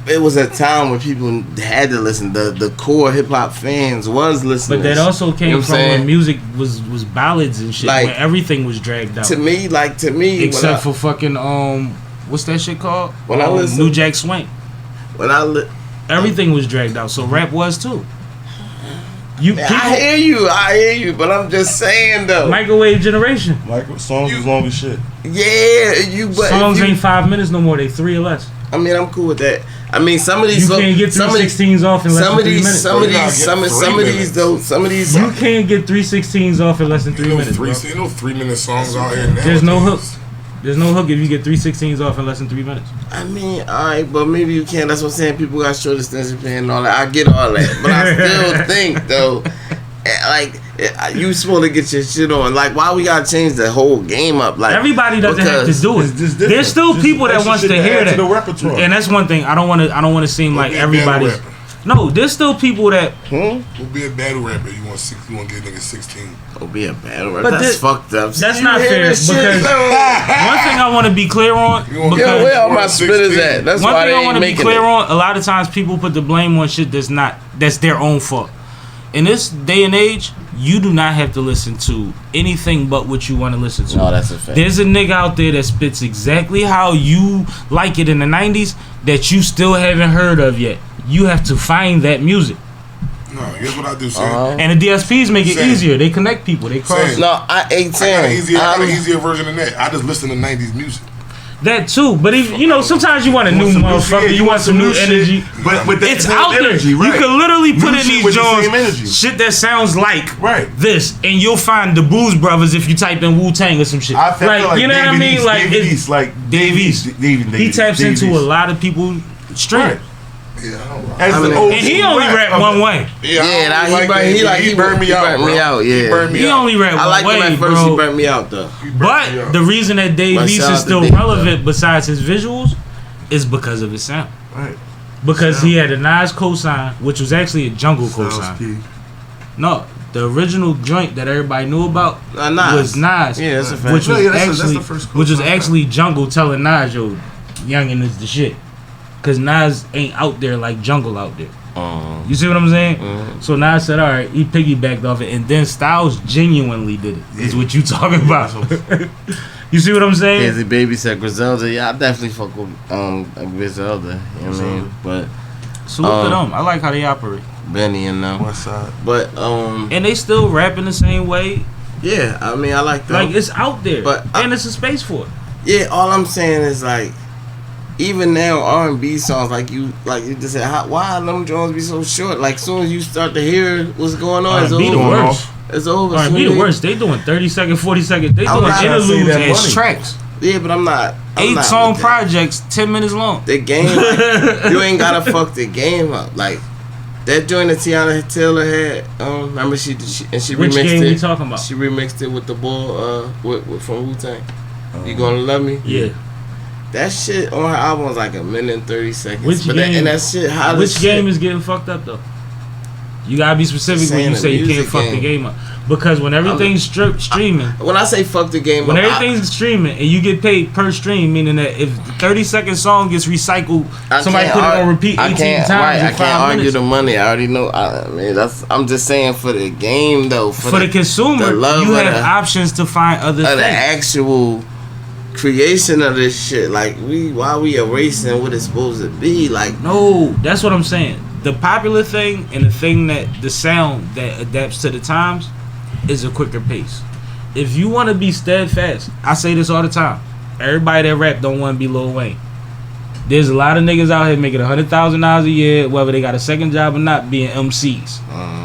it was a time when people had to listen. The core hip hop fans was listening. But that also came from when music was ballads and shit, like, where everything was dragged out. To me, except for fucking what's that shit called? When I listen, New Jack Swing. Everything was dragged out, so rap was too. I hear you, but I'm just saying though. Microwave generation. Songs was long as shit. Yeah, but songs ain't 5 minutes no more. They 3 or less. I mean, I'm cool with that. I mean, some of these you can't get 3/16s off in less than 3 minutes. Some of these. You can't get 3/16s off in less than 3 minutes. You know 3-minute songs out here now. There's no hook. There's no hook if you get 3/16s off in less than 3 minutes. I mean, alright, but maybe you can. That's what I'm saying. People got short attention span and all that. I get all that, but I still think though, like you supposed to get your shit on. Like, why we gotta change the whole game up? Like, everybody doesn't have to do it. There's still people that wants to hear that, and that's one thing. I don't want to seem like everybody's. No, there's still people that. We'll be a battle rapper. You want to get niggas 16. We'll be a battle rapper. But that's fucked up. That's not fair because one thing I want to be clear on. Where all my spitters at? That's one why thing they I want to be clear on. A lot of times people put the blame on shit that's their own fault. In this day and age, you do not have to listen to anything but what you want to listen to. No, that's a fact. There's a nigga out there that spits exactly how you like it in the 90s that you still haven't heard of yet. You have to find that music. No, here's what I do, Sam. And the DSPs make it easier. They connect people. They cross. No, I got an easier version than that. I just listen to 90s music. That too, but if, sometimes you want a new motherfucker, you want some new energy. But it's out there. Right. You can literally put in these joints shit that sounds like this, and you'll find the Blues Brothers if you type in Wu-Tang or some shit. I feel like you know what I mean? Like Dave East. He taps into a lot of people's strength. Yeah, and he only rap one way. He burned me out. He only rap one way, I like him at first. He burned me out though. But the reason that Dave East is still relevant besides his visuals is because of his sound. Right. Because he had a Nas cosign, which was actually a Jungle cosign. No, the original joint that everybody knew about was Nas. Yeah, that's a fact. Which was actually Jungle telling Nas, yo, youngin' is the shit. Cause Nas ain't out there like Jungle out there. You see what I'm saying? So Nas said, all right, he piggybacked off it, and then Styles genuinely did it. Is what you talking about? You see what I'm saying? Yeah, the baby said Griselda. Yeah, I definitely fuck with Griselda. You know what I mean? But salute to them. I like how they operate. Benny and them. West Side. But and they still rapping the same way. Yeah, I mean, I like that. Like, it's out there, and it's a space for it. Yeah, all I'm saying is like, even now R&B songs like you just said, why them Jones be so short? Like, soon as you start to hear what's going on, it's over. The worst. It's over. R&B the worst. They doing 30-second, 40-second. They doing interludes as tracks. Yeah, but I'm not. 8-song projects, 10 minutes long. The game, you ain't gotta fuck the game up. Like, That joint that Tiana Taylor had, remember she remixed Which game it. we talking about? She remixed it with the bull, with from Wu-Tang. You Gonna Love Me? Yeah. That shit on her album was like 1 minute and 30 seconds. Which game? That shit, how which game is getting fucked up though? You gotta be specific when you say you can't fuck the game up. Because when everything's streaming, when I say fuck the game when up, everything's streaming and you get paid per stream, meaning that if the 30-second song gets recycled, somebody put it on repeat 18 times right, in 5 I can't argue minutes. the money. I already know. I mean, I'm just saying for the game though. For the consumer, you have options to find other things. The actual creation of this shit, like why we erasing what it's supposed to be? Like, no, that's what I'm saying. The popular thing and the thing that the sound that adapts to the times is a quicker pace. If you want to be steadfast, I say this all the time. Everybody that rap don't want to be Lil Wayne. There's a lot of niggas out here making $100,000 a year, whether they got a second job or not, being MCs,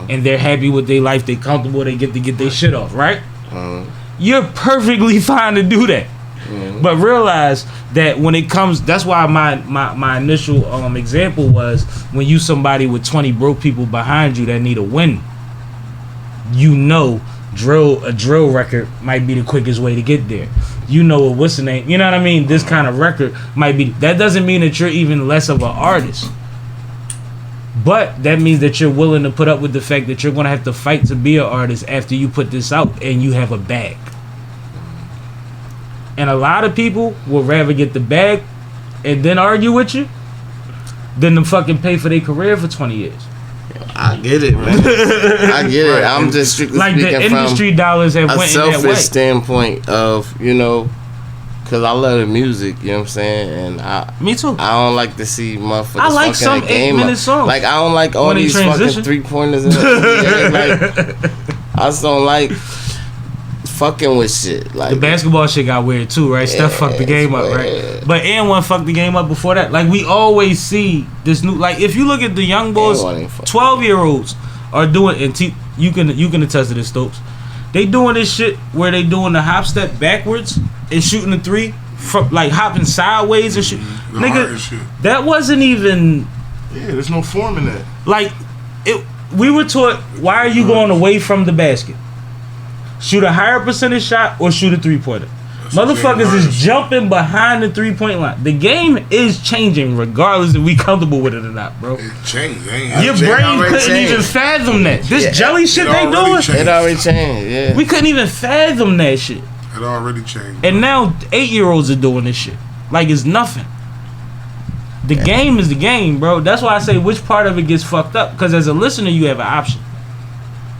and they're happy with their life. They comfortable. They get to get their shit off. Right? You're perfectly fine to do that. But realize that when it comes, that's why my initial example was when you somebody with 20 broke people behind you that need a win. You know, a drill record might be the quickest way to get there. You know what's the name? You know what I mean? This kind of record might be. That doesn't mean that you're even less of an artist. But that means that you're willing to put up with the fact that you're gonna have to fight to be an artist after you put this out and you have a bag. And a lot of people will rather get the bag and then argue with you than to fucking pay for their career for 20 years. I get it, man. I get it. I'm just strictly like speaking the industry from dollars have a went in that way. selfish standpoint of, you know, because I love the music, you know what I'm saying? And me too. I don't like to see motherfuckers I like fucking some a game 8-minute up. songs. Like, I don't like all these fucking 3-pointers in the like, I just don't like fucking with shit. Like, the basketball shit got weird too, right? Steph fucked the game up, right? But one fucked the game up before that. Like, we always see this new, like, if you look at the young boys, 12-year-olds are doing, and you can attest to this, Stokes. They doing this shit where they doing the hop step backwards and shooting the 3, like hopping sideways and shit. Nigga, that wasn't even. Yeah, there's no form in that. Like, we were taught, why are you going away from the basket? Shoot a higher percentage shot or shoot a 3-pointer. Motherfuckers is jumping behind the 3-point line. The game is changing regardless if we comfortable with it or not, bro. It changed. Your brain couldn't even fathom that. This jelly shit they doing, it already changed, yeah. We couldn't even fathom that shit. It already changed. And now 8-year-olds are doing this shit. Like it's nothing. The game is the game, bro. That's why I say which part of it gets fucked up. Because as a listener, you have an option.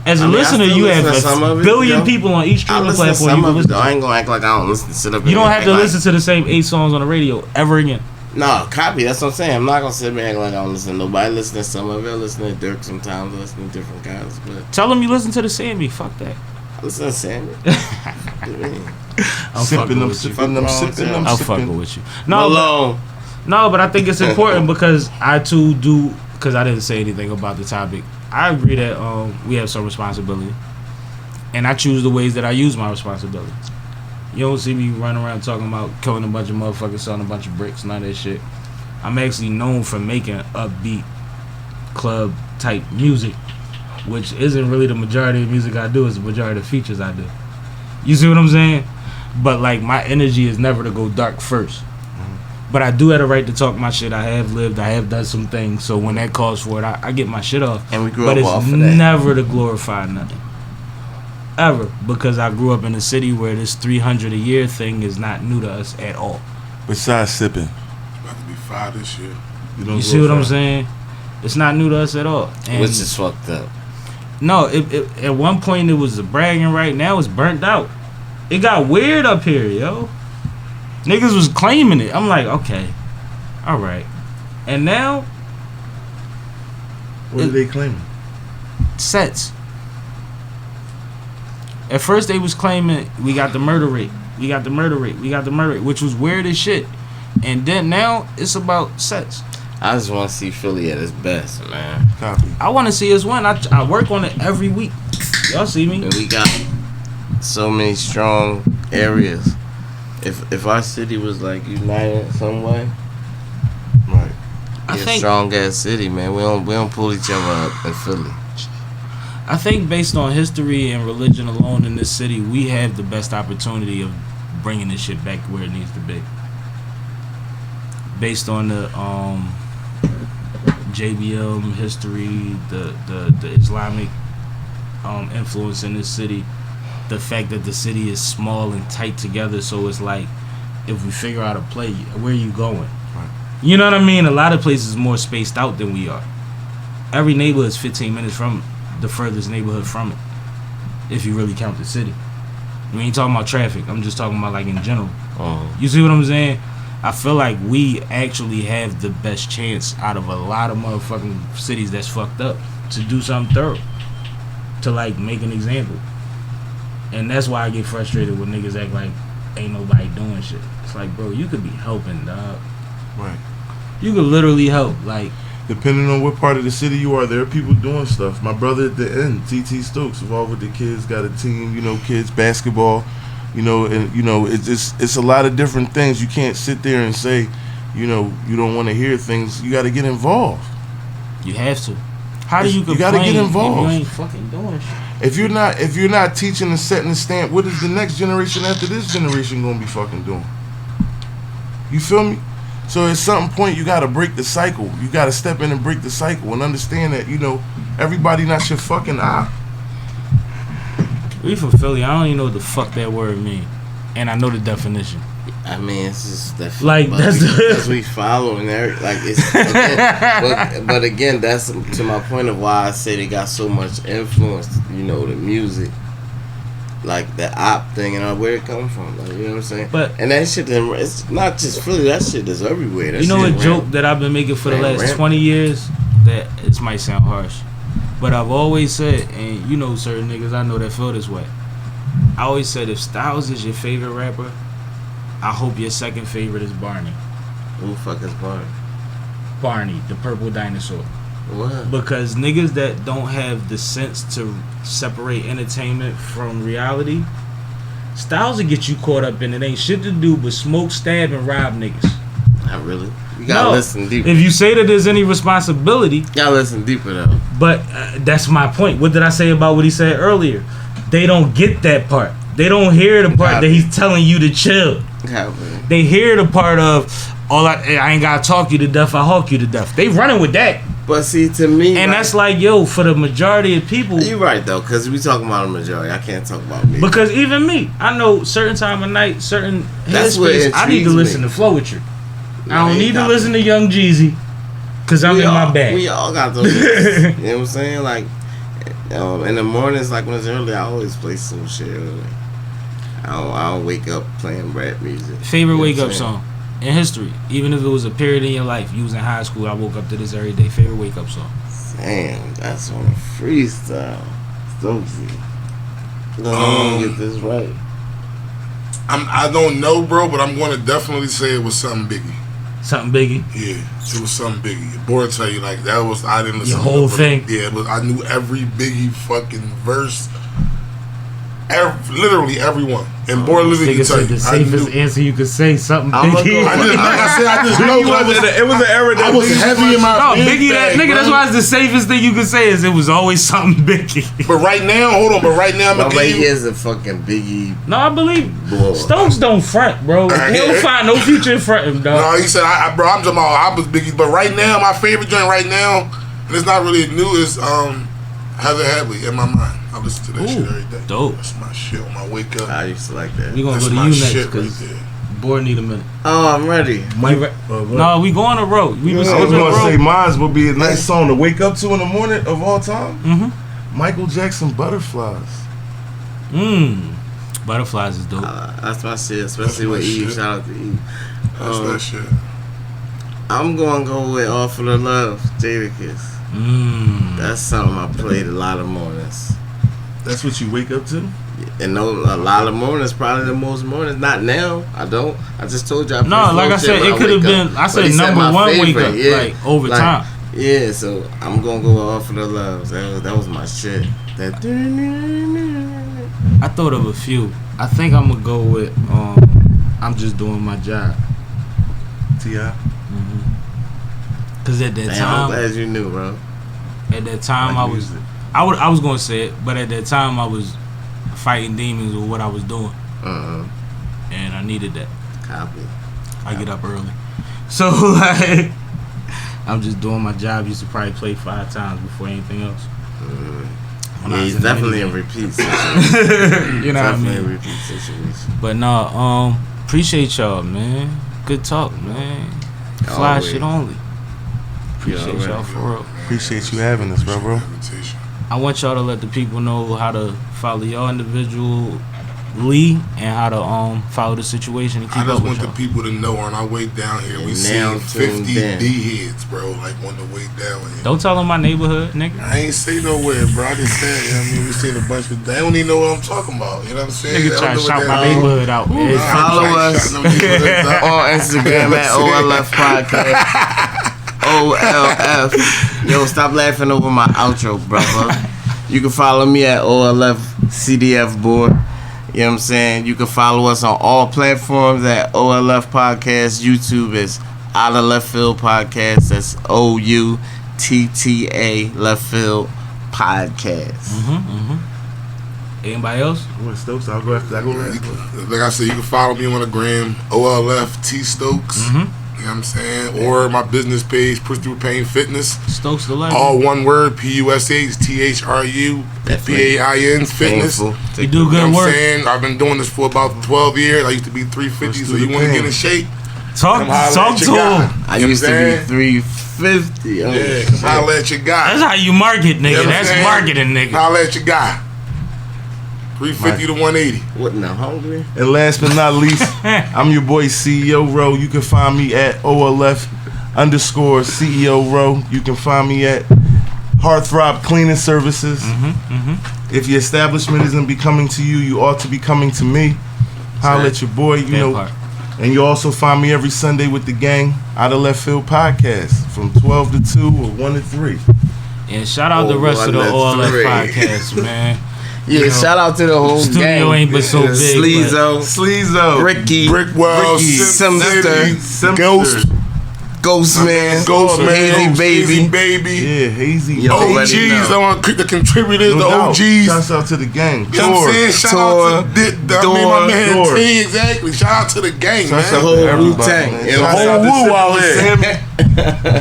As a listener, you have a billion people on each streaming platform you can listen to. I ain't gonna act like I don't listen to sit up. You don't have to listen to the same 8 songs on the radio ever again. No, copy. That's what I'm saying. I'm not gonna sit there and act like I don't listen to nobody. Listen to some of it. Listen to Dirk sometimes. Listen to different guys. But tell them you listen to the Sammie. Fuck that. I listen to Sammie. I'm fucking with you. No, but I think it's important because I too do. Because I didn't say anything about the topic. I agree that we have some responsibility, and I choose the ways that I use my responsibility. You don't see me running around talking about killing a bunch of motherfuckers, selling a bunch of bricks, none of that shit. I'm actually known for making upbeat club type music, which isn't really the majority of music I do. It's the majority of the features I do. You see what I'm saying? But like my energy is never to go dark first. But I do have a right to talk my shit. I have lived. I have done some things. So when that calls for it, I get my shit off. And we grew up off of that. But it's never to glorify nothing. Ever. Because I grew up in a city where this 300 a year thing is not new to us at all. Besides Sippin. It's about to be 5 this year. You see what I'm saying? It's not new to us at all. And which is fucked up. No, at one point it was a bragging right. Now it's burnt out. It got weird up here, yo. Niggas was claiming it. I'm like, okay, all right. And now, what are they claiming? Sets. At first they was claiming we got the murder rate, which was weird as shit. And then now it's about sets. I just want to see Philly at its best, man. Copy. I want to see us win. I work on it every week. Y'all see me? And we got so many strong areas. If our city was like united in some way, right? a strong ass city, man. We don't pull each other up in Philly. I think based on history and religion alone in this city, we have the best opportunity of bringing this shit back where it needs to be. Based on the JBL history, the Islamic influence in this city, the fact that the city is small and tight together, so it's like if we figure out a play, where are you going? Right. You know what I mean? A lot of places more spaced out than we are. Every neighborhood is 15 minutes from the furthest neighborhood from it, if you really count the city. We ain't talking about traffic. I'm just talking about like in general. You see what I'm saying? I feel like we actually have the best chance out of a lot of motherfucking cities that's fucked up to do something thorough, to like make an example. And that's why I get frustrated when niggas act like ain't nobody doing shit. It's like, bro, you could be helping, dog. Right. You could literally help. Like, depending on what part of the city you are, there are people doing stuff. My brother at the end, TT Stokes, involved with the kids, got a team, you know, kids basketball, you know, and you know, it's a lot of different things. You can't sit there and say, you know, you don't want to hear things. You got to get involved. You have to. How do you complain? You got to get involved. If you ain't fucking doing shit. If you're not teaching and setting the stamp, what is the next generation after this generation gonna be fucking doing? You feel me? So at some point you gotta break the cycle. You gotta step in and break the cycle and understand that, you know, everybody not your fucking eye. We from Philly. I don't even know what the fuck that word mean, and I know the definition. I mean, it's just that. Like that's we following there. Like it's, again, but again, that's to my point of why I say they got so much influence. You know, the music, like the op thing, and where it come from. Like, you know what I'm saying? But and that shit, it's not just Philly. That shit is everywhere. That you know, a shit joke that I've been making for the last 20 years. That it might sound harsh, but I've always said, and you know, certain niggas I know that feel this way. I always said, if Styles is your favorite rapper, I hope your second favorite is Barney. Who the fuck is Barney? Barney, the purple dinosaur. What? Because niggas that don't have the sense to separate entertainment from reality, Styles will get you caught up in it. Ain't shit to do but smoke, stab, and rob niggas. Not really. You gotta listen deeper. If you say that there's any responsibility, you gotta listen deeper though. But that's my point. What did I say about what he said earlier? They don't get that part. They don't hear the part that he's telling you to chill. They hear the part of, I ain't gotta talk you to death, I hawk you to death. They running with that. But see, to me, and that's like, yo, for the majority of people. You're right though, because we talking about the majority. I can't talk about me. Because even me, I know certain time of night, certain headspace, I need to listen to Flowetry. I don't need to listen to Young Jeezy, because I'm in my bag. We all got those. You know what I'm saying? Like, in the mornings, like when it's early, I always play some shit early. I don't wake up playing rap music. Favorite wake up song in history, even if it was a period in your life. You was in high school. I woke up to this every day. Favorite wake up song. Damn, that's on a freestyle. Stokes. Get this right. I don't know, bro, but I'm going to definitely say it was something Biggie. Something Biggie? Yeah, it was something Biggie. Boy, tell you, like, that was, I didn't listen to the whole thing. Yeah, but I knew every Biggie fucking verse. Literally everyone. And boy, literally can tell you, the safest answer you could say, something Biggie. I just know it was an era that I was heavy in my Biggie, that nigga. That's why it's the safest thing you could say is it was always something Biggie. But right now, hold on. But right now, my he is a fucking Biggie. No, I believe Stokes don't front, bro. He don't find no future in front of him, dog. No, he said, bro, I'm talking about I was Biggie. But right now, my favorite joint right now, and it's not really new, is Heather Hadley in my mind. I listen to that shit every day. Dope. That's my shit on my wake up. I used to like that. We gonna That's go to my you shit next because right boy need a minute. Oh, I'm ready. No, we go on a road. We I was gonna say mine would be a nice song to wake up to in the morning of all time. Mm-hmm. Michael Jackson, Butterflies. Butterflies is dope. That's my shit, especially with Eve. Shout out to Eve. That's that shit. I'm gonna go with All for the Love, Jadakiss. That's something I played a lot of mornings. That's what you wake up to? And a lot of mornings, probably the most mornings. Not now. I don't. I just told you. No, like I said, it could have been. I said number one wake up, like over time. Yeah, so I'm gonna go All for the Love. That was my shit. I thought of a few. I think I'm gonna go with I'm Just Doing My Job. T.I. Cause at that time, I'm glad you knew, bro. At that time, I was gonna say it, but at that time I was fighting demons with what I was doing, and I needed that. Copy. I get up early, so like I'm just doing my job. Used to probably play 5 times before anything else. Yeah, he's definitely a repeat situation. You know what I mean? A repeat situation. But no, appreciate y'all, man. Good talk, man. Fly Always. shit only. Appreciate y'all for real. Appreciate you having us, bro. I want y'all to let the people know how to follow y'all individually and how to follow the situation and keep I just up with want the y'all. people to know on our way down here, we now see 50 tuned in. D-heads, bro, like on the way down here. Don't tell them my neighborhood, nigga. I ain't say nowhere, bro. I just said, you know what I mean? We seen a bunch of, they don't even know what I'm talking about. You know what I'm saying? Nigga try to shout my neighborhood out, man. Follow us on Instagram at OLF Podcast. OLF. Yo, stop laughing over my outro, brother. You can follow me at OLF CDF board. You know what I'm saying? You can follow us on all platforms at OLF Podcast. YouTube is Out of Left Field Podcast. That's OUTTA Left Field Podcast. Anybody else? What Stokes? I'll go after that. Like I said, you can follow me on the gram, OLF T Stokes. You know what I'm saying? Or my business page, Push Through Pain Fitness. Stokes the legend. All one word, PUSHTHRU PAIN Fitness. Painful. You do good You know what I'm work. saying? I've been doing this for about 12 years. I used to be 350, so you want to get in shape? Talk Come holler to at your guy. him. I You know used what I'm to saying? be 350. Oh, Yeah, come holler at your guy. That's how you market, nigga. You know what I'm That's saying? marketing, nigga. Holler at your guy. 350 to 180. What now? Hungry? And last but not least, I'm your boy CEO Ro. You can find me at OLF_CEO Ro. You can find me at Heartthrob Cleaning Services. If your establishment isn't becoming to you, you ought to be coming to me. Holler at your boy, you know. And you also find me every Sunday with the gang, Out of Left Field Podcast, from 12 to 2 or 1 to 3. And shout out the rest of the OLF podcast, man. Yeah, shout out to the whole Studio gang. ain't but so big. Sleezo, Ricky, Brickwell, Simster, Ghost Man, Hazy Baby. Yeah, Hazy. Yo, OGs, I want the contributors, the doubt. OGs. Shouts out to the gang. You know what I'm saying? Shout out to my man T, exactly. Shout out to the gang, Shouts man. out to everybody, man. Shouts out to whole woo out Sippin'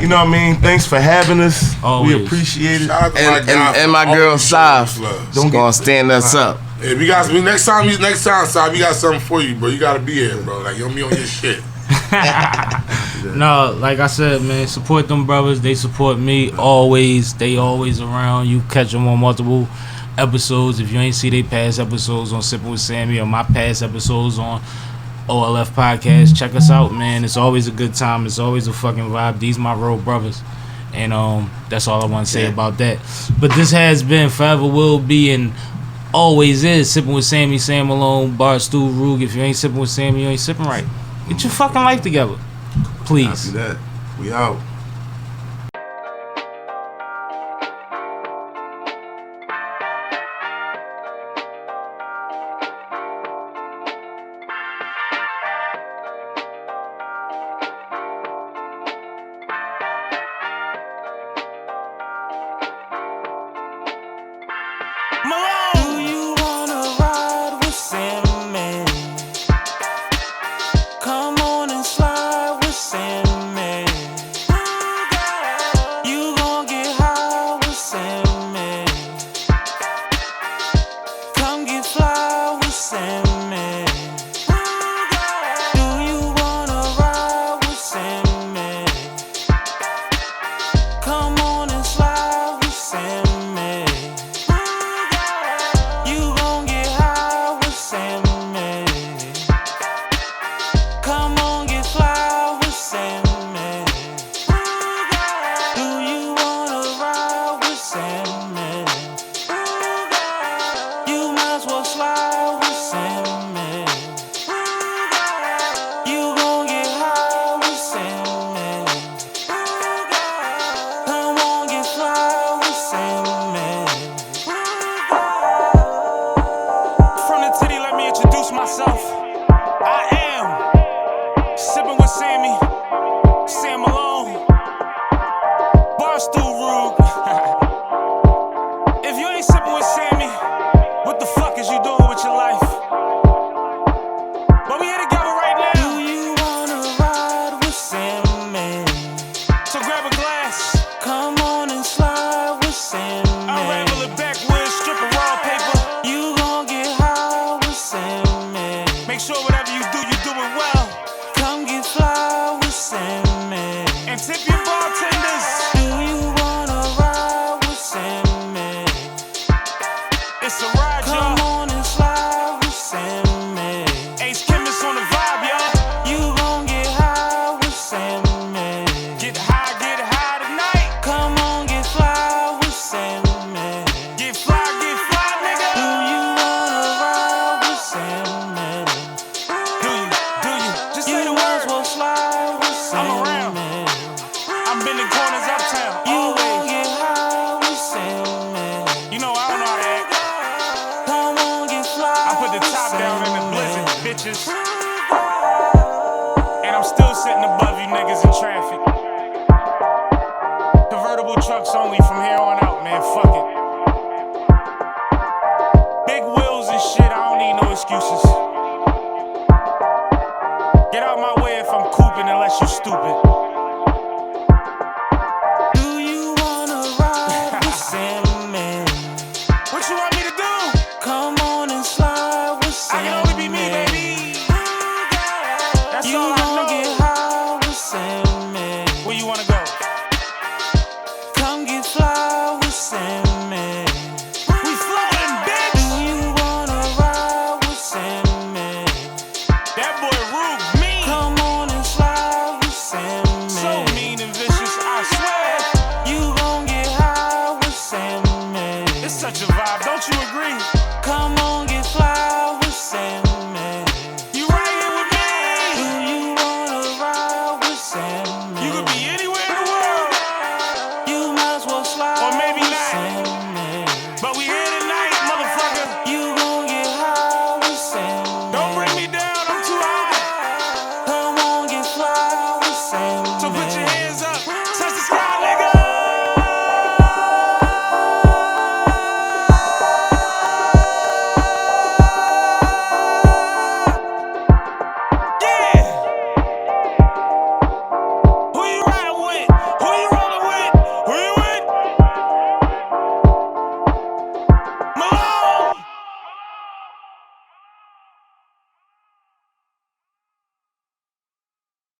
You know what I mean? Thanks for having us. Always. We appreciate it. Shout out to my guy. And my girl Saf. Don't Gonna stand us up. If you guys, next time, Saf, we got something for you, bro. You gotta be here, bro. Like, you don't be on your shit. No, like I said, man, support them brothers. They support me always. They always around. You catch them on multiple episodes. If you ain't see they past episodes on Sippin' with Sammie or my past episodes on OLF Podcast, check us out, man. It's always a good time. It's always a fucking vibe. These my road brothers. And that's all I want to say about that. But this has been, forever will be, and always is Sippin' with Sammie, Sam Malone, Barstool, Rug. If you ain't sipping with Sammie, you ain't sipping right. Get your fucking life together. Please. Copy that. We out. Do you wanna ride with Sammie? Come on and slide with Sammie. You gon' get high with Sammie. Come get fly with Sammie. Do you wanna ride with Sammie? Come on and slide with Sammie. the corners uptown. You won't get high, we Sammie. You know I don't know how to act. Come on, get fly. I put the top down in the blizzard, bitches. And I'm still sitting above you niggas in traffic. Convertible trucks only from here on out, man. Fuck it.